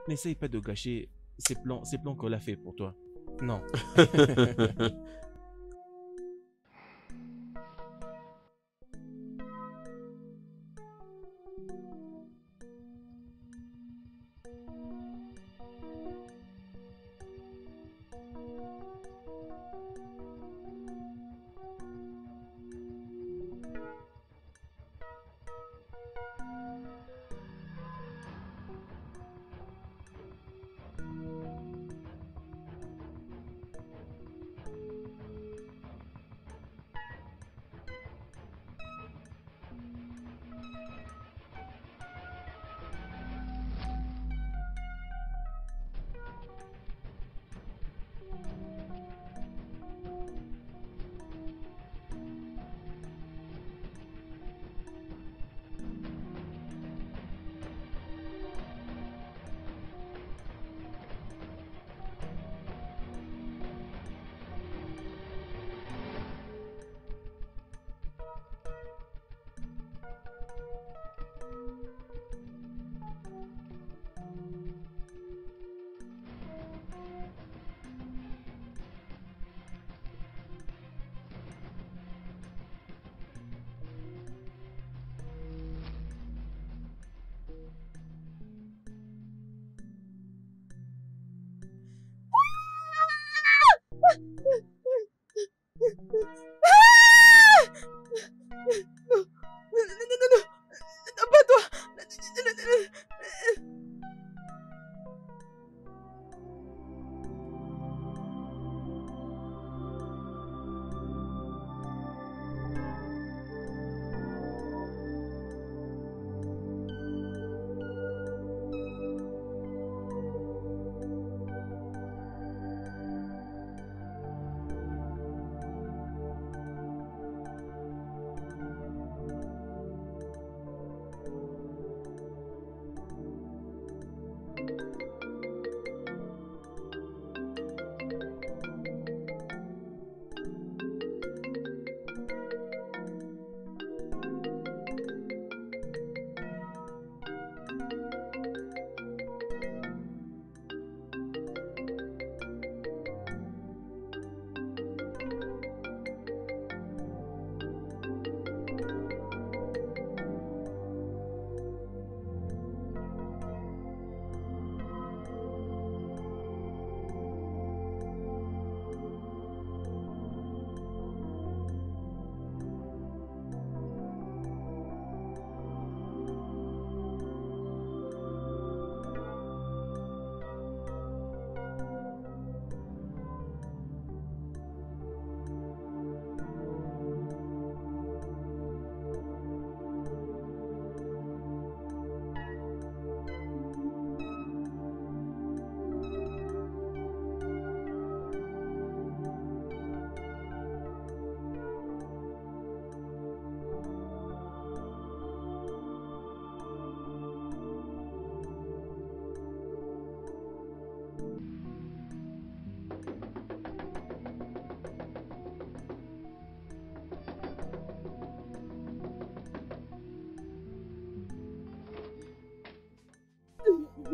N'essaye pas de gâcher ces plans qu'elle a fait pour toi. Non.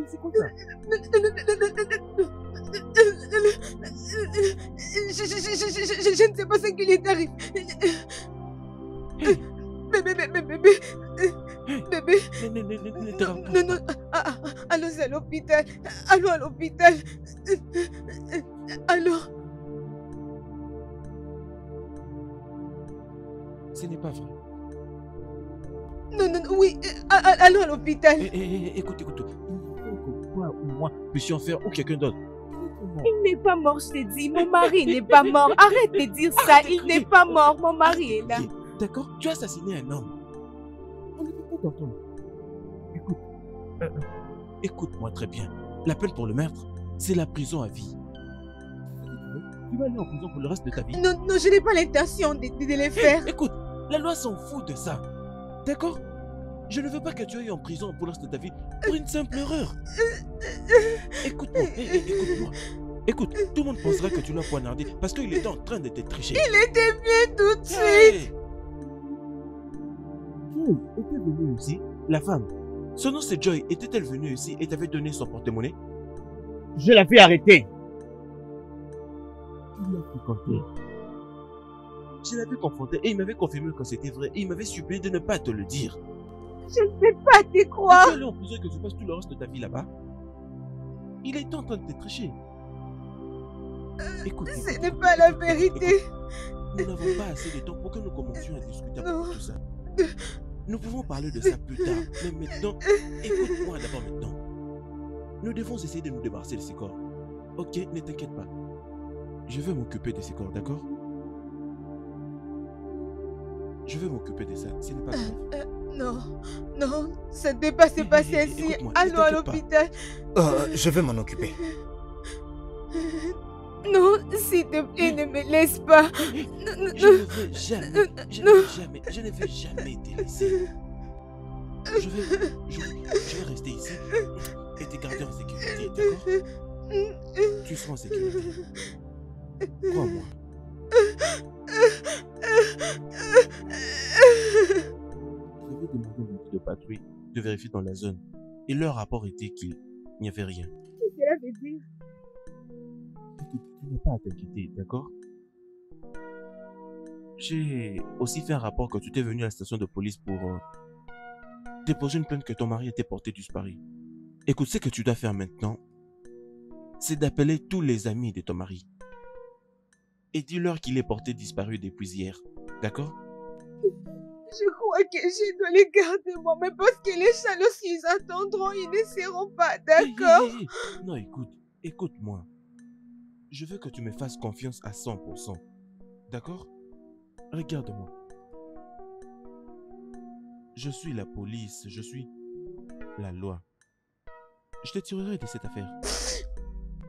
C'est quoi ça? Je ne sais pas ce qui lui est arrivé. Hey, Bébé. ne te rapproche Non, non. Allons à l'hôpital. Allons à l'hôpital. Allons. Ce n'est pas vrai. Non, non, oui. Allons à l'hôpital. Écoute. Il faut que toi ou moi puissions faire ou quelqu'un d'autre. Il n'est pas mort, je t'ai dit. Mon mari n'est pas mort. Arrête de dire ça. Il n'est pas mort. Mon mari est là. D'accord? Tu as assassiné un homme. On ne peut pas t'entendre. Écoute. Écoute-moi très bien. La peine pour le meurtre, c'est la prison à vie. Tu vas aller en prison pour le reste de ta vie. Non, non, je n'ai pas l'intention de les faire. Écoute, la loi s'en fout de ça. D'accord? Je ne veux pas que tu ailles en prison pour le reste de ta vie pour une simple erreur. Écoute-moi, écoute-moi. Écoute, tout le monde pensera que tu l'as poignardé parce qu'il était en train de te tricher. Il était bien tout de suite. Joy était venue ici, la femme. Son nom c'est Joy. Était-elle venue ici et t'avait donné son porte-monnaie? Je l'avais arrêté. Il l'a fréquenté. Je l'avais confronté et il m'avait confirmé que c'était vrai et il m'avait supplié de ne pas te le dire. Je ne peux pas te croire. Tu es allé en prison et que tu passes tout le reste de ta vie là-bas. Il était en train de te tricher. Écoute, Ce n'est pas la vérité. Nous n'avons pas assez de temps pour que nous commencions à discuter à propos de tout ça. Nous pouvons parler de ça plus tard, mais maintenant, écoute-moi d'abord maintenant. Nous devons essayer de nous débarrasser de ces corps. Ok, ne t'inquiète pas. Je vais m'occuper de ces corps, d'accord? Je vais m'occuper de ça, ce n'est pas grave. Non, non, ça ne peut pas se passer ainsi. Allons à l'hôpital. Je vais m'en occuper. Non, s'il te plaît, ne me laisse pas. Je ne vais jamais te laisser. Je vais rester ici et te garder en sécurité, d'accord? Tu seras en sécurité. Crois-moi. Je vais demander à l'équipe de patrouille de vérifier dans la zone. Et leur rapport était qu'il n'y avait rien. Qu'est-ce que cela veut dire? Écoute, tu n'as pas à t'inquiéter, d'accord? J'ai aussi fait un rapport que tu t'es venu à la station de police pour déposer une plainte que ton mari était porté disparu. Écoute, ce que tu dois faire maintenant, c'est d'appeler tous les amis de ton mari. Et dis-leur qu'il est porté disparu depuis hier. D'accord? Je crois que je dois les garder moi-même parce que les chalots, s'ils attendront, ils ne seront pas d'accord. Non, écoute-moi. Je veux que tu me fasses confiance à 100%. D'accord? Regarde-moi. Je suis la police, je suis la loi. Je te tirerai de cette affaire.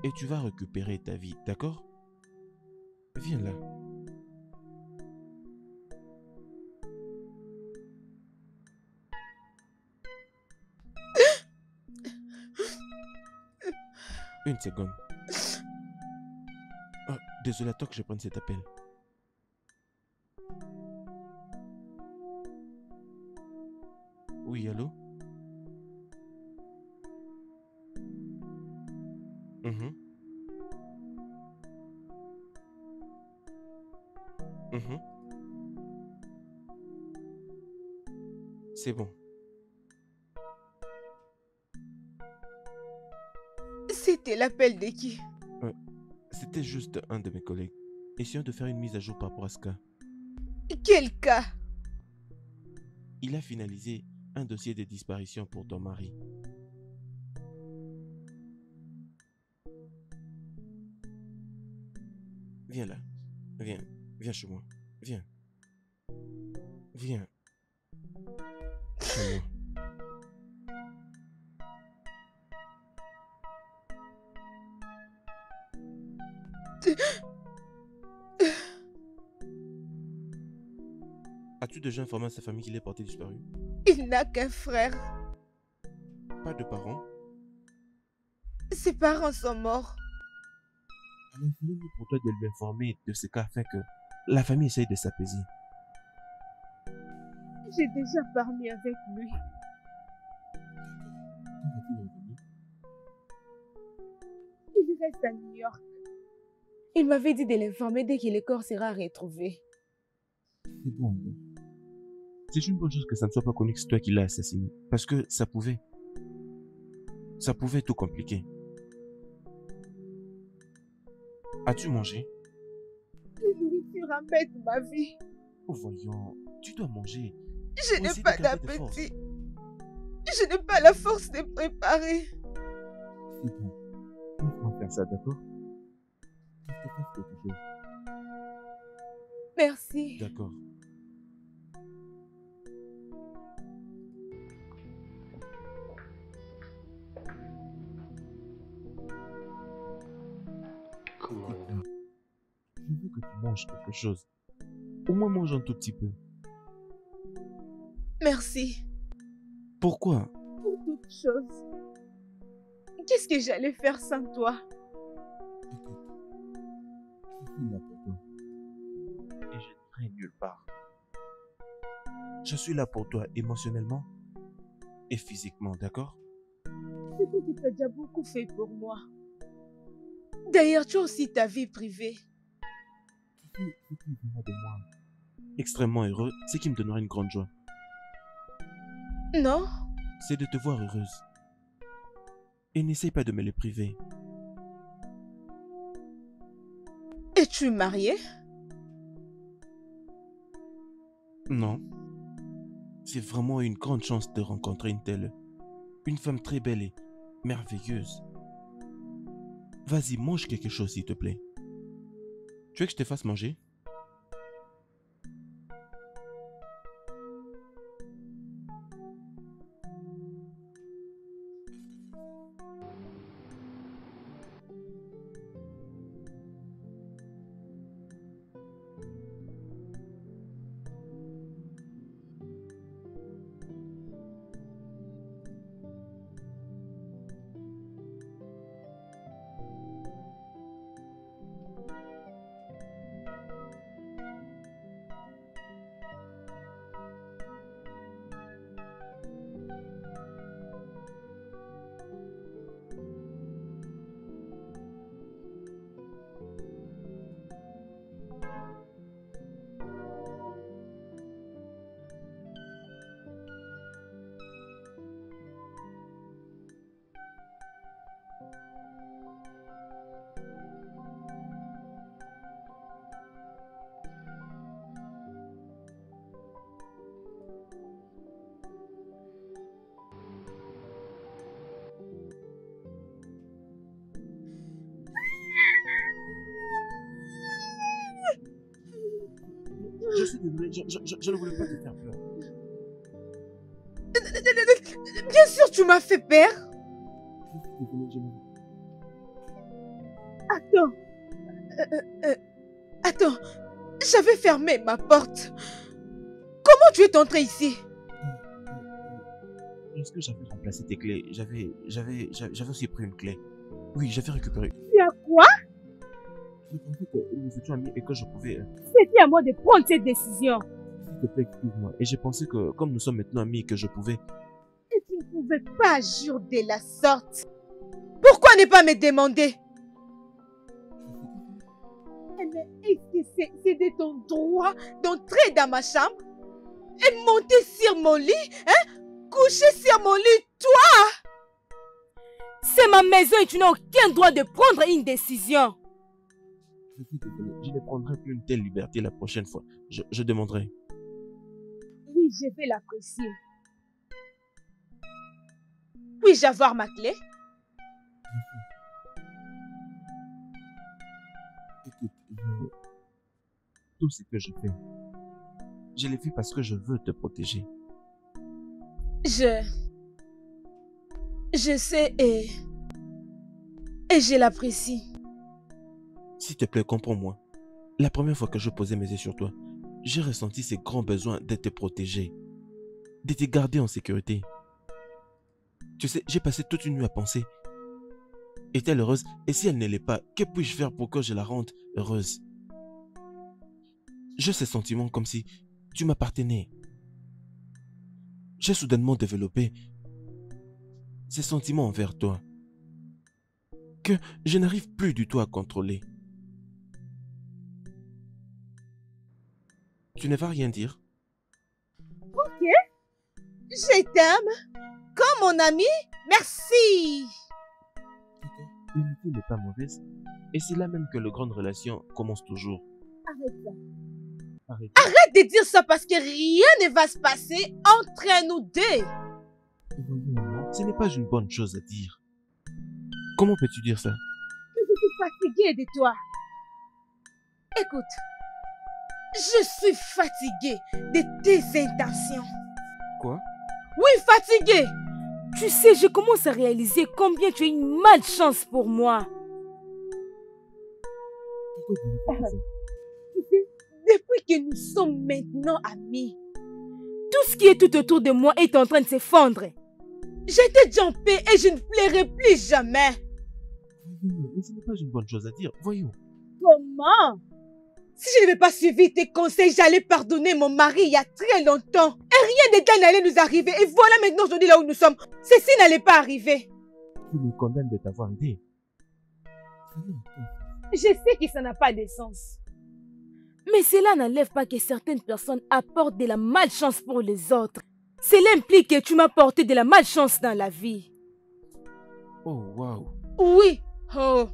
Et tu vas récupérer ta vie, d'accord? Viens là. Une seconde. Désolé, attends que je prenne cet appel. Oui, allô? C'est bon. C'était l'appel de qui? C'était juste un de mes collègues. Essayons de faire une mise à jour par rapport à ce cas. Quel cas? Il a finalisé un dossier de disparition pour ton mari. Viens là. Viens chez moi. Viens. Chez moi. As-tu déjà informé à sa famille qu'il est porté disparu? Il n'a qu'un frère. Pas de parents? Ses parents sont morts. Alors il est pour toi de lui informer de ce cas afin que la famille essaye de s'apaiser. J'ai déjà parlé avec lui. Quand va-t-il revenir? Il reste à New York. Il m'avait dit de l'informer dès que le corps sera retrouvé. C'est bon. C'est une bonne chose que ça ne soit pas connu que c'est toi qui l'as assassiné. Parce que ça pouvait tout compliquer. As-tu mangé? La nourriture embête ma vie. Oh, voyons, tu dois manger. Je Pour n'ai essayer pas de garder tes forces. d'appétit. Je n'ai pas la force de préparer. C'est bon. Laisse-moi faire ça, d'accord? Je te fasse quelque chose. Merci. D'accord. Je veux que tu manges quelque chose. Au moins mange un tout petit peu. Merci Pourquoi? pour toute chose. Qu'est-ce que j'allais faire sans toi? Écoute, je suis là pour toi. Et je n'irai nulle part. Je suis là pour toi émotionnellement et physiquement, d'accord? C'est que tu as déjà beaucoup fait pour moi. D'ailleurs, tu as aussi ta vie privée. Ce qui viendra de moi extrêmement heureux, c'est qui me donnera une grande joie. Non? C'est de te voir heureuse. Et n'essaye pas de me les priver. Es-tu mariée? Non. C'est vraiment une grande chance de rencontrer une telle. Une femme très belle et merveilleuse. Vas-y, mange quelque chose s'il te plaît. Tu veux que je te fasse manger? Je suis désolé, je ne voulais pas te faire peur. Bien sûr, tu m'as fait peur. Je suis désolé, je ne... Attends, j'avais fermé ma porte. Comment tu es entré ici? Lorsque j'avais remplacé tes clés, j'avais aussi pris une clé. Oui, j'avais récupéré. Tu as quoi? Je pensais que nous étions amis et que je pouvais... C'était à moi de prendre cette décision. S'il te plaît, excuse-moi. Et j'ai pensé que, comme nous sommes maintenant amis, que je pouvais... Et tu ne pouvais pas agir de la sorte. Pourquoi ne pas me demander? Mais est-ce que c'est de ton droit d'entrer dans ma chambre et monter sur mon lit, hein? Coucher sur mon lit, toi? C'est ma maison et tu n'as aucun droit de prendre une décision. Je suis désolé, je ne prendrai plus une telle liberté la prochaine fois. Je demanderai. Oui, je vais l'apprécier. Puis-je avoir ma clé? Écoute, tout ce que je fais, je l'ai fait parce que je veux te protéger. Je sais et je l'apprécie. S'il te plaît, comprends-moi. La première fois que je posais mes yeux sur toi, j'ai ressenti ce grand besoin de te protéger, de te garder en sécurité. Tu sais, j'ai passé toute une nuit à penser. Est-elle heureuse? Et si elle ne l'est pas, que puis-je faire pour que je la rende heureuse? J'ai ce sentiment comme si tu m'appartenais. J'ai soudainement développé ces sentiments envers toi. que je n'arrive plus du tout à contrôler. Tu ne vas rien dire? Ok. Je t'aime. Comme mon ami. Merci. L'amitié n'est pas mauvaise. Et c'est là même que les grandes relations commencent toujours. Arrête ça. Arrête. Arrête de dire ça parce que rien ne va se passer entre nous deux. Voyons, ce n'est pas une bonne chose à dire. Comment peux-tu dire ça? Je suis fatiguée de toi. Écoute, je suis fatiguée de tes intentions. Quoi? Oui, fatiguée. Tu sais, je commence à réaliser combien tu as une malchance pour moi. Pourquoi dis-tu ça? Tu sais, depuis que nous sommes maintenant amis, tout ce qui est tout autour de moi est en train de s'effondrer. J'étais déjà en paix et je ne plairai plus jamais. Voyons, mais ce n'est pas une bonne chose à dire. Voyons. Comment? Si je n'avais pas suivi tes conseils, j'allais pardonner mon mari il y a très longtemps. Et rien de tel n'allait nous arriver. Et voilà maintenant aujourd'hui là où nous sommes. Ceci n'allait pas arriver. Tu me condamnes de t'avoir aidé. Je sais que ça n'a pas de sens. Mais cela n'enlève pas que certaines personnes apportent de la malchance pour les autres. Cela implique que tu m'as apporté de la malchance dans la vie. Oh, waouh. Oui. Oh.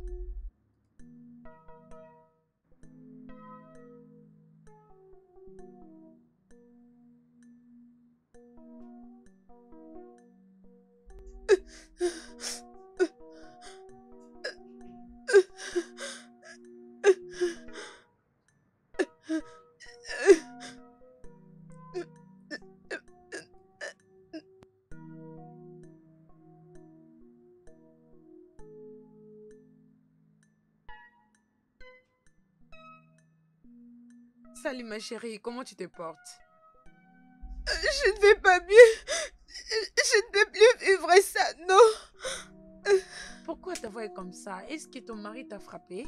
Salut ma chérie, comment tu te portes? Je ne vais pas mieux. Je ne peux plus vivre ça, non. Pourquoi ta voix est comme ça? Est-ce que ton mari t'a frappé?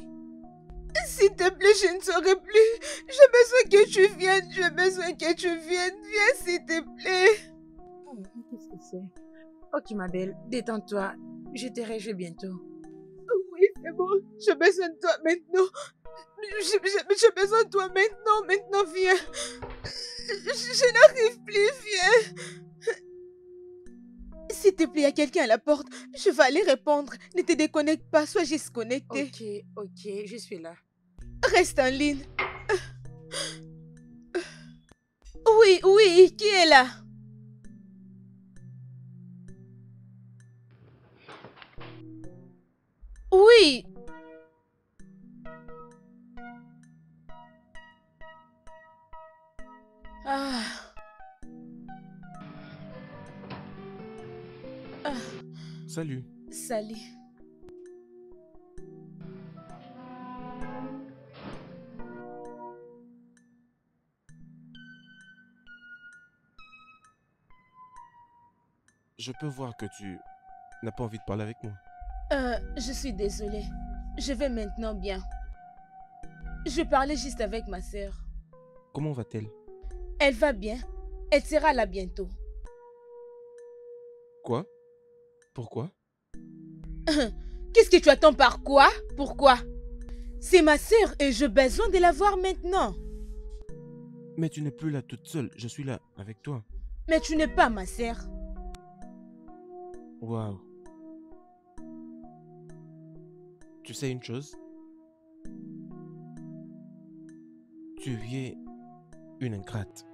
S'il te plaît, je ne saurais plus. J'ai besoin que tu viennes. J'ai besoin que tu viennes. Viens, s'il te plaît. Oh, qu'est-ce que c'est? Ok ma belle, détends-toi. Je te réjouis bientôt. Oui, c'est bon. J'ai besoin de toi maintenant. J'ai besoin de toi maintenant. Maintenant, viens. Je n'arrive plus, viens. S'il te plaît, il y a quelqu'un à la porte. Je vais aller répondre. Ne te déconnecte pas, sois juste connecté. Ok, je suis là. Reste en ligne. Oui, qui est là? Oui. Ah. Salut. Salut. Je peux voir que tu n'as pas envie de parler avec moi. Je suis désolée. Je vais maintenant bien. Je parlais juste avec ma sœur. Comment va-t-elle? Elle va bien. Elle sera là bientôt. Quoi? Pourquoi? Qu'est-ce que tu attends par quoi? Pourquoi? C'est ma sœur et j'ai besoin de la voir maintenant. Mais tu n'es plus là toute seule. Je suis là avec toi. Mais tu n'es pas ma sœur. Waouh. Tu sais une chose? Tu es une ingrate.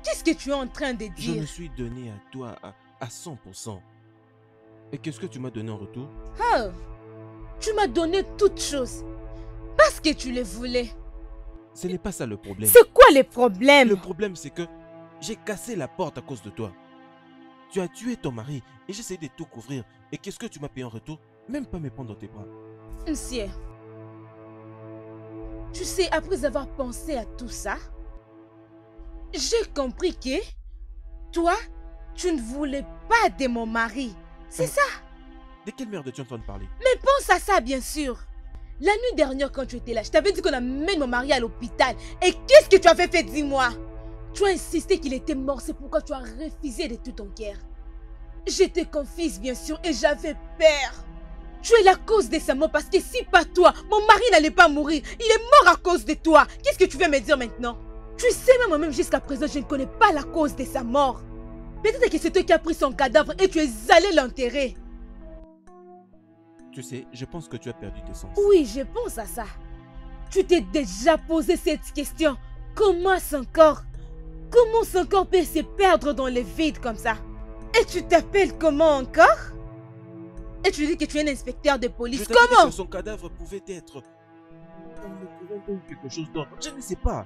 Qu'est-ce que tu es en train de Je dire? me suis donné à toi à 100%. Et qu'est-ce que tu m'as donné en retour? Oh, tu m'as donné toutes choses. Parce que tu les voulais. Ce n'est pas ça le problème. C'est quoi les problèmes? Le problème, c'est que j'ai cassé la porte à cause de toi. Tu as tué ton mari et j'essaie de tout couvrir. Et qu'est-ce que tu m'as payé en retour? Même pas me prendre dans tes bras. Monsieur, tu sais, après avoir pensé à tout ça, j'ai compris que toi, tu ne voulais pas de mon mari. C'est ça? De quelle merde tu es en train de parler? Mais pense à ça, bien sûr. La nuit dernière, quand tu étais là, je t'avais dit qu'on amène mon mari à l'hôpital. Et qu'est-ce que tu avais fait, dis-moi? Tu as insisté qu'il était mort, c'est pourquoi tu as refusé de tout ton cœur. J'étais confuse, bien sûr, et j'avais peur. Tu es la cause de sa mort parce que si pas toi, mon mari n'allait pas mourir. Il est mort à cause de toi. Qu'est-ce que tu veux me dire maintenant? Tu sais, même moi-même jusqu'à présent, je ne connais pas la cause de sa mort. Peut-être que c'est toi qui as pris son cadavre et tu es allé l'enterrer. Tu sais, je pense que tu as perdu tes sens. Oui, je pense à ça. Tu t'es déjà posé cette question. Comment son corps peut se perdre dans le vide comme ça? Et tu t'appelles comment encore? Et tu dis que tu es un inspecteur de police. Je t'avais dit Comment? que son cadavre pouvait être dans le courant ou quelque chose d'autre. Je ne sais pas.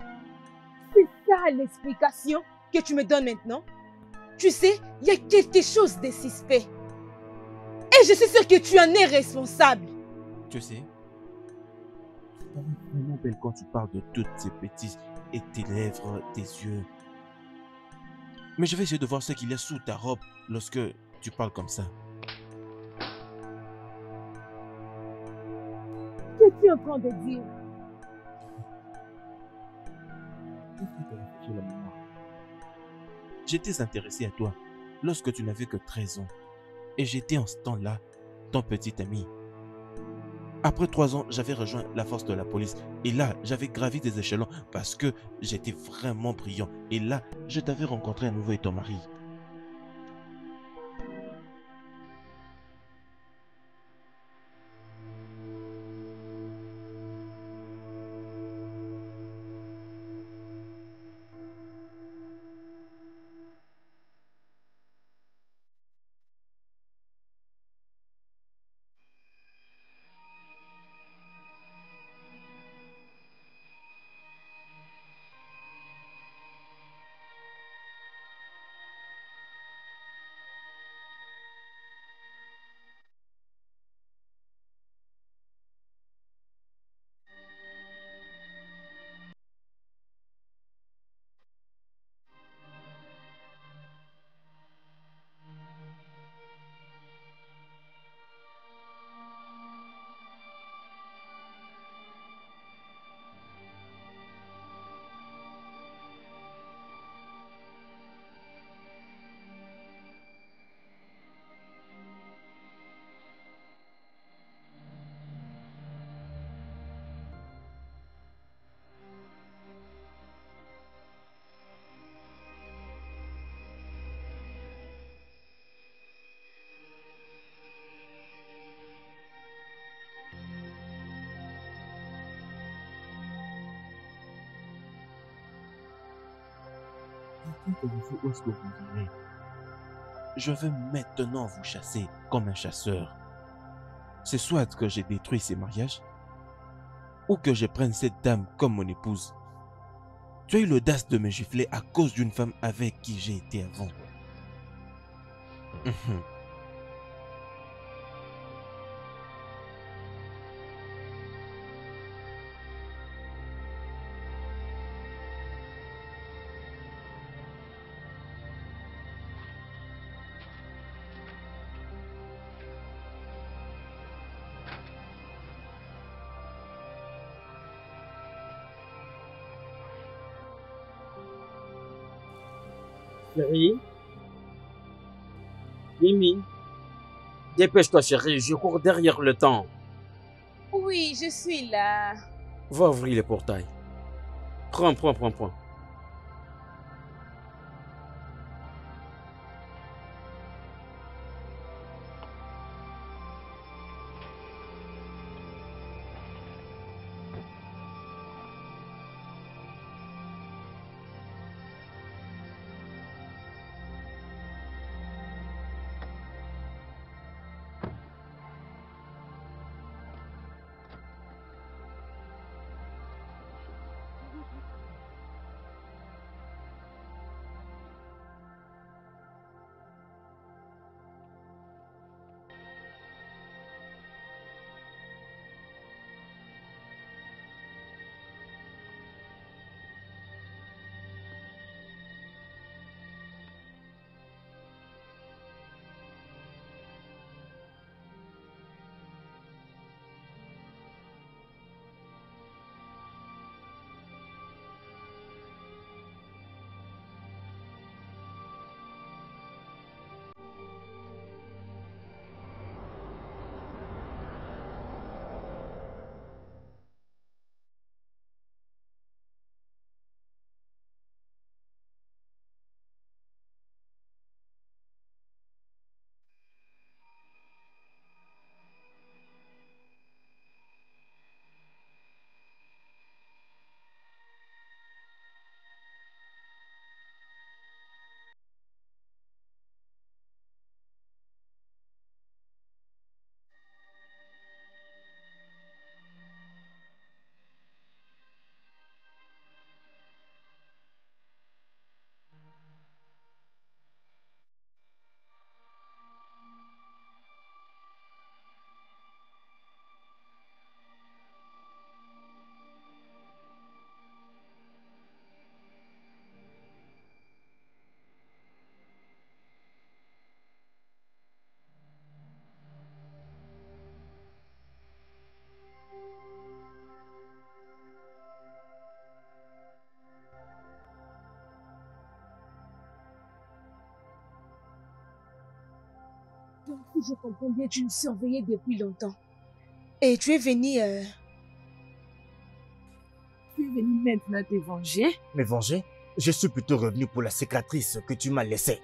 C'est ça l'explication que tu me donnes maintenant? Tu sais, il y a quelque chose de suspect. Et je suis sûre que tu en es responsable. Tu sais, tu parais vraiment belle quand tu parles de toutes ces bêtises et tes lèvres, tes yeux. Mais je vais essayer de voir ce qu'il y a sous ta robe lorsque tu parles comme ça. Qu'es-tu en train de dire? J'étais intéressé à toi lorsque tu n'avais que 13 ans. Et j'étais en ce temps-là ton petit ami. Après 3 ans, j'avais rejoint la force de la police. Et là, j'avais gravi des échelons parce que j'étais vraiment brillant. Et là, je t'avais rencontré à nouveau et ton mari. Où est-ce que vous irez? Je veux maintenant vous chasser comme un chasseur. C'est soit que j'ai détruit ces mariages, ou que je prenne cette dame comme mon épouse. Tu as eu l'audace de me gifler à cause d'une femme avec qui j'ai été avant. Mhm. Chérie? Mimi? Dépêche-toi, chérie, je cours derrière le temps. Oui, je suis là. Va ouvrir le portail. Prends. Donc, si je comprends bien, tu me surveillais depuis longtemps. Et tu es venu... Tu es venu maintenant te venger? Me venger? Je suis plutôt revenu pour la cicatrice que tu m'as laissée.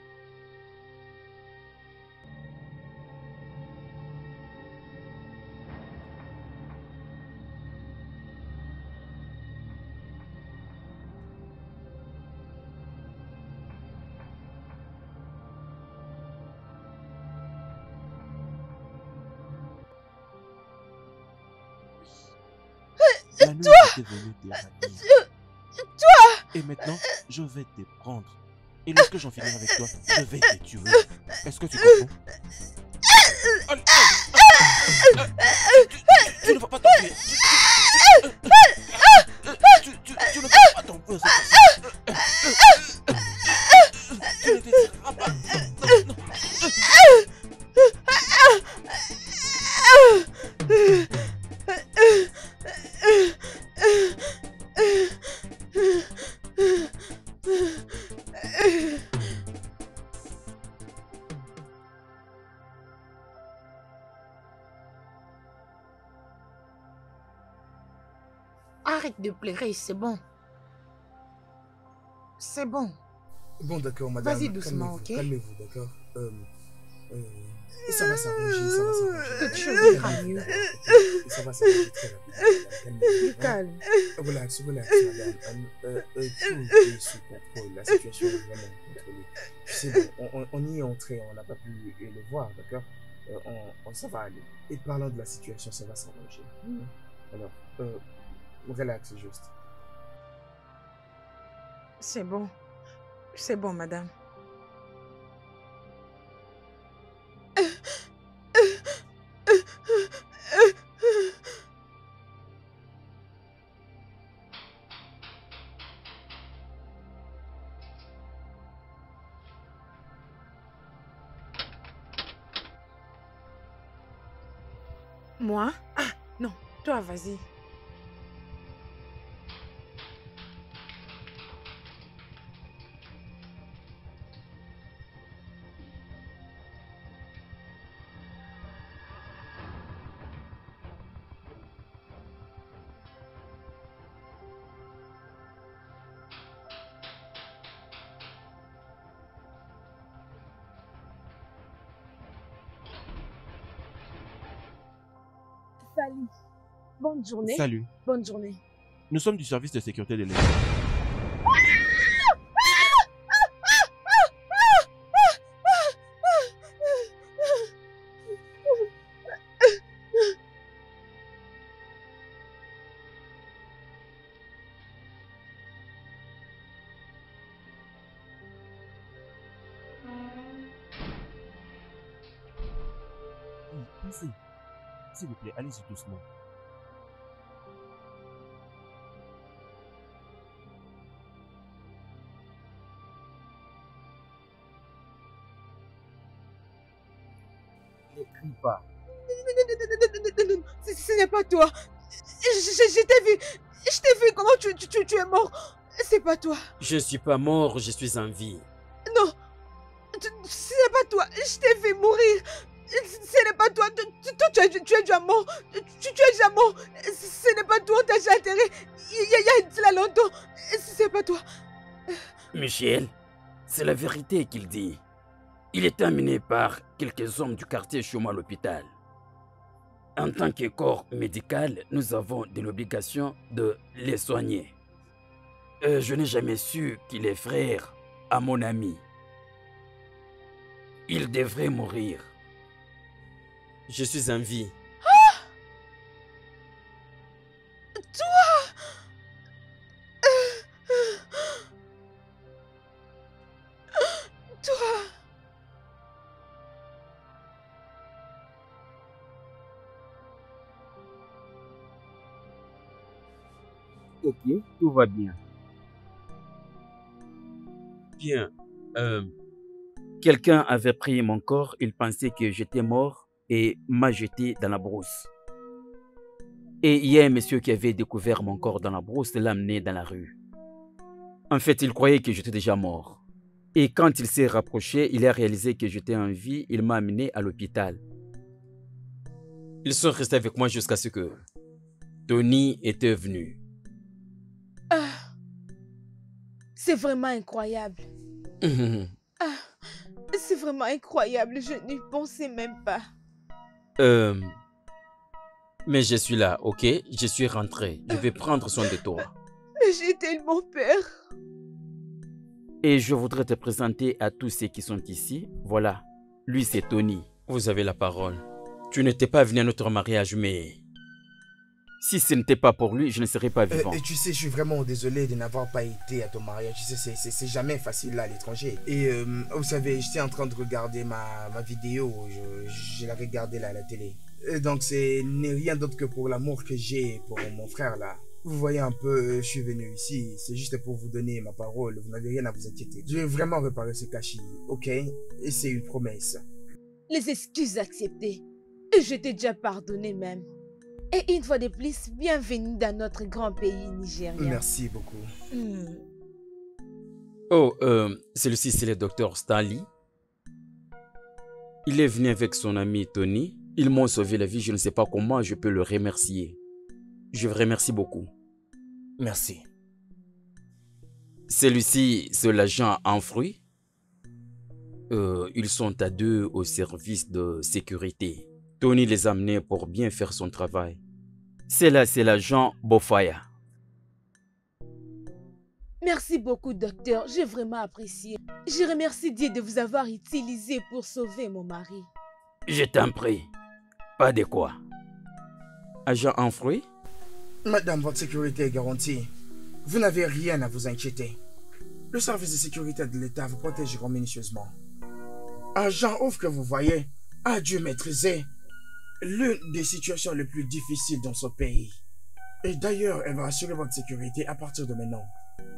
La nuit, j'étais venu te ramener. Et maintenant, je vais te prendre. Et lorsque j'en finirai avec toi, je vais te tuer. Est-ce que tu comprends? Allez, tu ne vas pas t'enfuir. Tu ne vas pas t'enfuir. Tu ne te tireras pas. Non. Arrête de pleurer, c'est bon. C'est bon. Bon, d'accord, madame. Vas-y doucement, calmez-vous, ok? Calmez-vous, d'accord. Et ça va s'arranger, ça va s'arranger. Toute chose ira mieux. Et ça va s'arranger très rapidement. Calmez-vous. Du calme. Relax, relax, madame. Tout est sous contrôle. La situation est vraiment contrôlée. C'est bon, on y est entré, on n'a pas pu le voir, d'accord? Ça va aller. Et parlant de la situation, ça va s'arranger. Alors, relax juste. C'est bon. C'est bon, madame. Moi? Ah, non, toi, vas-y. Salut. Bonne journée. Salut. Bonne journée. Nous sommes du service de sécurité de l'État. Passez. S'il vous plaît, allez-y doucement. Ne crie pas. Non, ce n'est pas toi. Je t'ai vu. Je t'ai vu comment tu es mort. C'est pas toi. Je ne suis pas mort, je suis en vie. Non. Ce n'est pas toi. Je t'ai vu mourir. Ce n'est pas toi. Toi, tu es déjà mort. Tu es déjà mort. Ce n'est pas toi. On t'a déjà enterré. Il y a cela longtemps. Ce n'est pas toi. Michel, c'est la vérité qu'il dit. Il est amené par quelques hommes du quartier chez moi à l'hôpital. En tant que corps médical, nous avons de l'obligation de les soigner. Je n'ai jamais su qu'il est frère à mon ami. Il devrait mourir. Je suis en vie. Ok, tout va bien. Bien. Quelqu'un avait pris mon corps, il pensait que j'étais mort et m'a jeté dans la brousse. Et il y a un monsieur qui avait découvert mon corps dans la brousse et l'a amené dans la rue. En fait, il croyait que j'étais déjà mort. Et quand il s'est rapproché, il a réalisé que j'étais en vie. Il m'a amené à l'hôpital. Ils sont restés avec moi jusqu'à ce que Tony était venu. Ah, c'est vraiment incroyable. Ah, c'est vraiment incroyable. Je n'y pensais même pas. Mais je suis là, ok? Je suis rentré. Je vais prendre soin de toi. Mais j'ai tellement peur. Et je voudrais te présenter à tous ceux qui sont ici. Voilà, lui c'est Tony. Vous avez la parole. Tu n'étais pas venu à notre mariage, mais si ce n'était pas pour lui, je ne serais pas vivant. Et tu sais, je suis vraiment désolé de n'avoir pas été à ton mariage. Tu sais, c'est jamais facile là à l'étranger. Et vous savez, j'étais en train de regarder ma vidéo. Je l'avais regardée là à la télé. Et donc, ce n'est rien d'autre que pour l'amour que j'ai pour mon frère là. Vous voyez un peu, je suis venu ici, c'est juste pour vous donner ma parole, vous n'avez rien à vous inquiéter. Je vais vraiment réparer ce gâchis, ok? Et c'est une promesse. Les excuses acceptées. Et je t'ai déjà pardonné même. Et une fois de plus, bienvenue dans notre grand pays nigérien. Merci beaucoup. Oh, celui-ci c'est le docteur Stanley. Il est venu avec son ami Tony. Ils m'ont sauvé la vie, je ne sais pas comment je peux le remercier. Je vous remercie beaucoup. Merci. Celui-ci, c'est l'agent en fruits. Ils sont à deux au service de sécurité. Tony les a amenés pour bien faire son travail. C'est l'agent Bofaya. Merci beaucoup, docteur. J'ai vraiment apprécié. Je remercie Dieu de vous avoir utilisé pour sauver mon mari. Je t'en prie. Pas de quoi. Agent en fruits? Madame, votre sécurité est garantie. Vous n'avez rien à vous inquiéter. Le service de sécurité de l'État vous protégera minutieusement. Agent, ouvre que vous voyez, a dû maîtriser l'une des situations les plus difficiles dans ce pays. Et d'ailleurs, elle va assurer votre sécurité à partir de maintenant.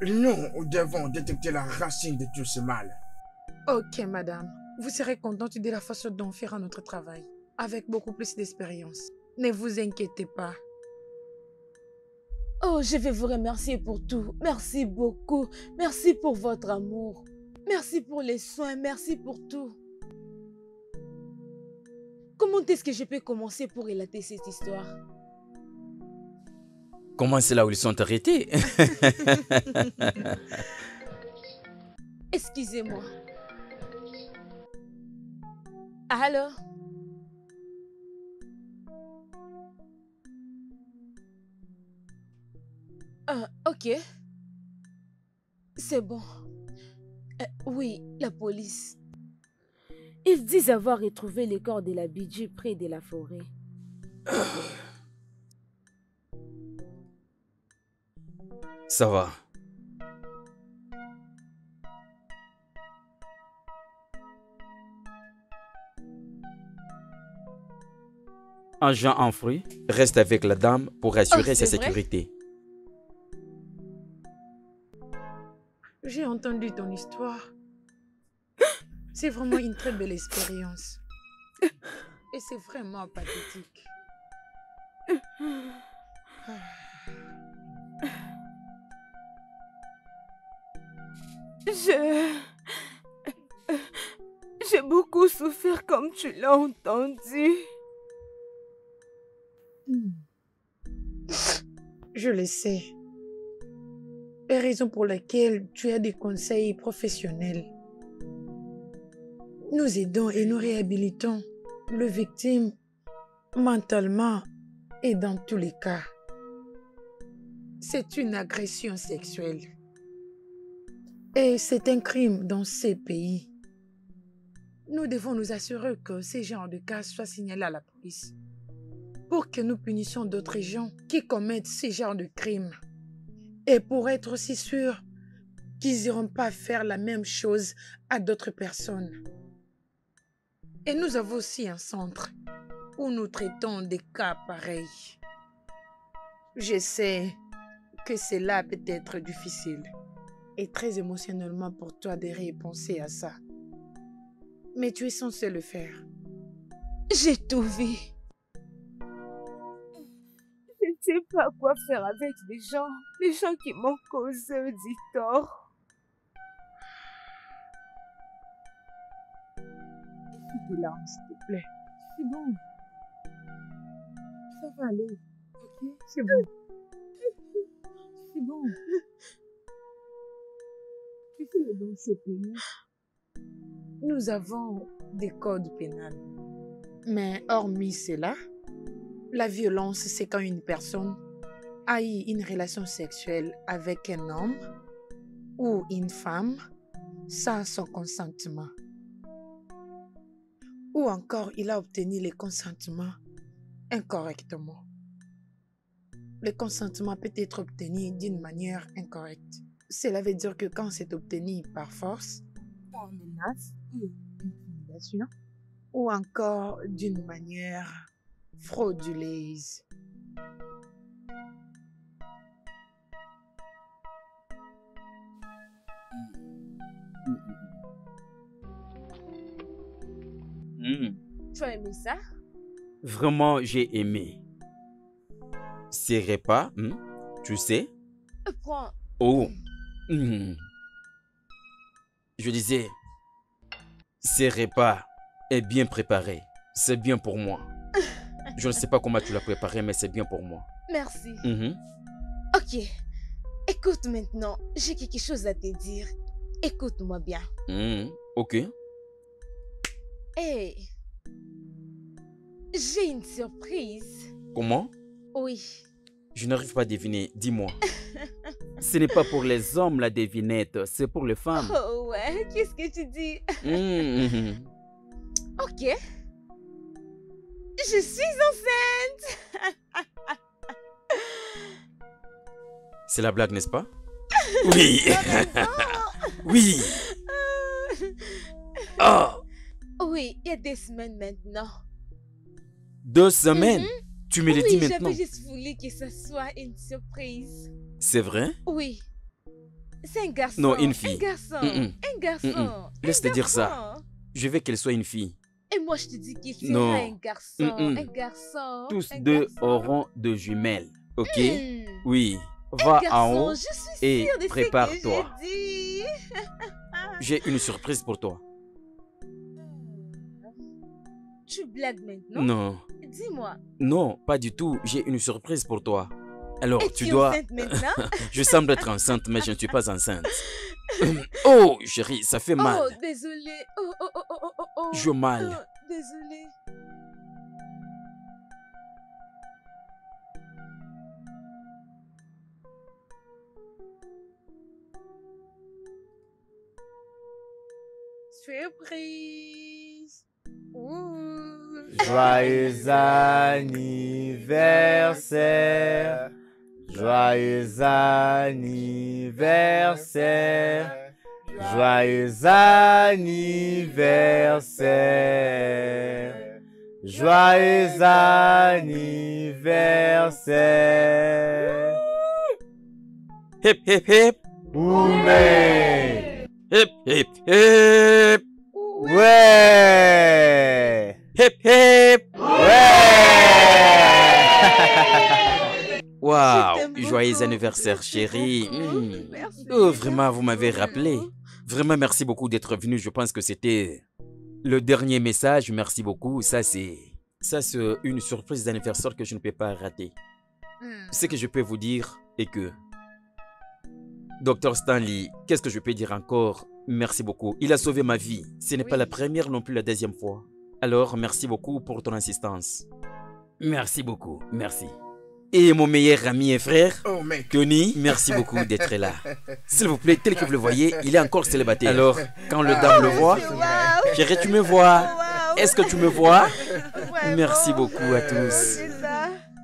Nous devons détecter la racine de tout ce mal. Ok, madame. Vous serez contente de la façon dont on fera notre travail, avec beaucoup plus d'expérience. Ne vous inquiétez pas. Oh, je vais vous remercier pour tout. Merci beaucoup. Merci pour votre amour. Merci pour les soins. Merci pour tout. Comment est-ce que je peux commencer pour relater cette histoire? Comment c'est là où ils sont arrêtés? Excusez-moi. Allô? Ok. C'est bon. Oui, la police. Ils disent avoir retrouvé le corps de la Bidji près de la forêt. Ça va. Agent en fruits, reste avec la dame pour assurer sa c'est vrai? sécurité. J'ai entendu ton histoire. C'est vraiment une très belle expérience. Et c'est vraiment pathétique. J'ai beaucoup souffert comme tu l'as entendu. Je le sais. Et raison pour laquelle tu as des conseils professionnels. Nous aidons et nous réhabilitons le victime mentalement et dans tous les cas. C'est une agression sexuelle. Et c'est un crime dans ces pays. Nous devons nous assurer que ces genres de cas soient signalés à la police pour que nous punissions d'autres gens qui commettent ces genres de crimes. Et pour être aussi sûrs qu'ils n'iront pas faire la même chose à d'autres personnes. Et nous avons aussi un centre où nous traitons des cas pareils. Je sais que cela peut être difficile et très émotionnellement pour toi de repenser à ça. Mais tu es censé le faire. J'ai tout vu. Je ne sais pas quoi faire avec les gens qui m'ont causé du tort. Essuie tes larmes, s'il te plaît. C'est bon. Ça va aller. Ok? C'est bon. C'est bon. Tu sais les dans ce pays, nous avons des codes pénals. Mais hormis cela, la violence, c'est quand une personne a eu une relation sexuelle avec un homme ou une femme sans son consentement. Ou encore, il a obtenu le consentement incorrectement. Le consentement peut être obtenu d'une manière incorrecte. Cela veut dire que quand c'est obtenu par force, par menace et intimidation, ou encore d'une manière frauduleuse. Tu as aimé ça? Vraiment, j'ai aimé. Ces repas, tu sais. Prends. Oh. Je disais, ces repas est bien préparé. C'est bien pour moi. Je ne sais pas comment tu l'as préparé, mais c'est bien pour moi. Merci. Ok. Écoute maintenant, j'ai quelque chose à te dire. Écoute-moi bien. Ok. Hey, j'ai une surprise. Comment? Oui. Je n'arrive pas à deviner. Dis-moi. Ce n'est pas pour les hommes la devinette, c'est pour les femmes. Oh ouais, qu'est-ce que tu dis? Ok. Je suis enceinte. C'est la blague, n'est-ce pas? Oui. Oui. Oh. Oui, il y a 2 semaines maintenant. 2 semaines? Tu me le dis maintenant? Oui, j'avais juste voulu que ce soit une surprise. C'est vrai? Oui. C'est un garçon. Non, une fille. Un garçon. Un garçon. Laisse-te dire ça. Je veux qu'elle soit une fille. Et moi, je te dis qu'il sera un garçon. Un garçon. Tous un deux garçon. auront de jumelles. Ok? Oui. Va en haut et prépare-toi. J'ai une surprise pour toi. Tu blagues maintenant? Non. Dis-moi. Non, pas du tout. J'ai une surprise pour toi. Alors, Et tu es dois... enceinte maintenant? Je semble être enceinte, mais je ne suis pas enceinte. Oh, chérie, ça fait mal. Oh, désolé. Oh. Je mal. Oh, désolé. Surprise. Joyeux anniversaire. Joyeux anniversaire. Joyeux anniversaire. Joyeux anniversaire. Hip, hip, hip. Oumé. Hip, hip, hip. Ouais. Hip, hip. Ouais. Waouh, joyeux anniversaire, chérie. Oh, vraiment, vous m'avez rappelé. Vraiment, merci beaucoup d'être venu. Je pense que c'était le dernier message. Merci beaucoup. Ça, c'est une surprise d'anniversaire que je ne peux pas rater. Ce que je peux vous dire est que Dr Stanley, qu'est-ce que je peux dire encore? Merci beaucoup. Il a sauvé ma vie. Ce n'est pas la première non plus la deuxième fois. Alors, merci beaucoup pour ton assistance. Merci beaucoup. Merci. Et mon meilleur ami et frère, Tony, merci beaucoup d'être là. S'il vous plaît, tel que vous le voyez, il est encore célibataire. Alors, quand le dame le voit, chérie, tu me vois? Est-ce que tu me vois? Merci beaucoup à tous.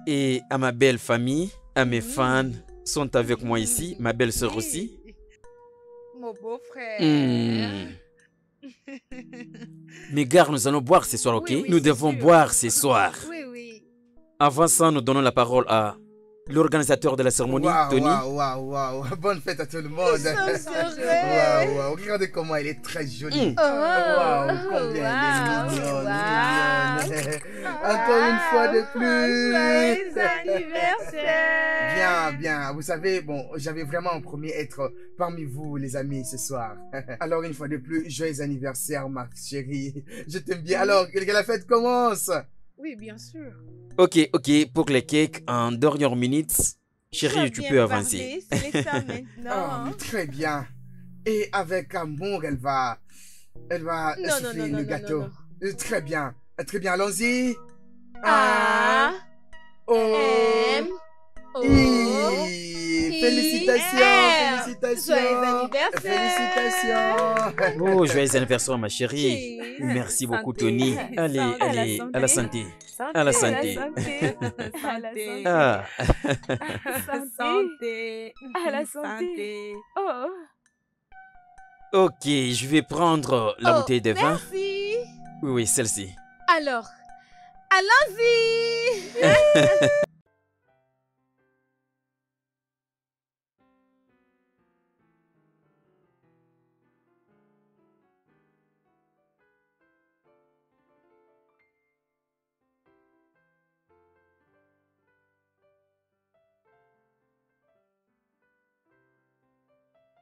Et à ma belle famille, à mes fans, sont avec moi ici, ma belle sœur aussi. Mon beau-frère. Mes gars, nous allons boire ce soir, ok? Oui, Nous c'est devons sûr. boire ce soir. Oui. Avant ça, nous donnons la parole à l'organisateur de la cérémonie, Tony. Waouh. Bonne fête à tout le monde. Waouh. Regardez comment elle est très jolie. Waouh, combien elle est mignonne. Encore une fois de plus. Joyeux anniversaire. Bien, bien. Vous savez, bon, j'avais vraiment promis être parmi vous, les amis, ce soir. Alors, une fois de plus, joyeux anniversaire, ma chérie. Je t'aime bien. Alors, que la fête commence. Oui, bien sûr. Ok, pour les cakes, en dernière minute, chérie, tu peux avancer. C'est les temps Oh, maintenant. mais très bien. Et avec amour, elle va Non, souffler le gâteau. non. Très bien. Très bien, allons-y. A, O, M, O, I. Félicitations, R. félicitations. Joyeux anniversaire. Félicitations. Oh, joyeux anniversaire, ma chérie. Chérie. Merci beaucoup, Santé. Tony. Allez, Santé. allez, à la santé. À la santé. À la santé. Ah, Santé. À la santé. Oh. ok, je vais prendre la bouteille de vin. Merci. Oui, celle-ci. Alors, allons-y.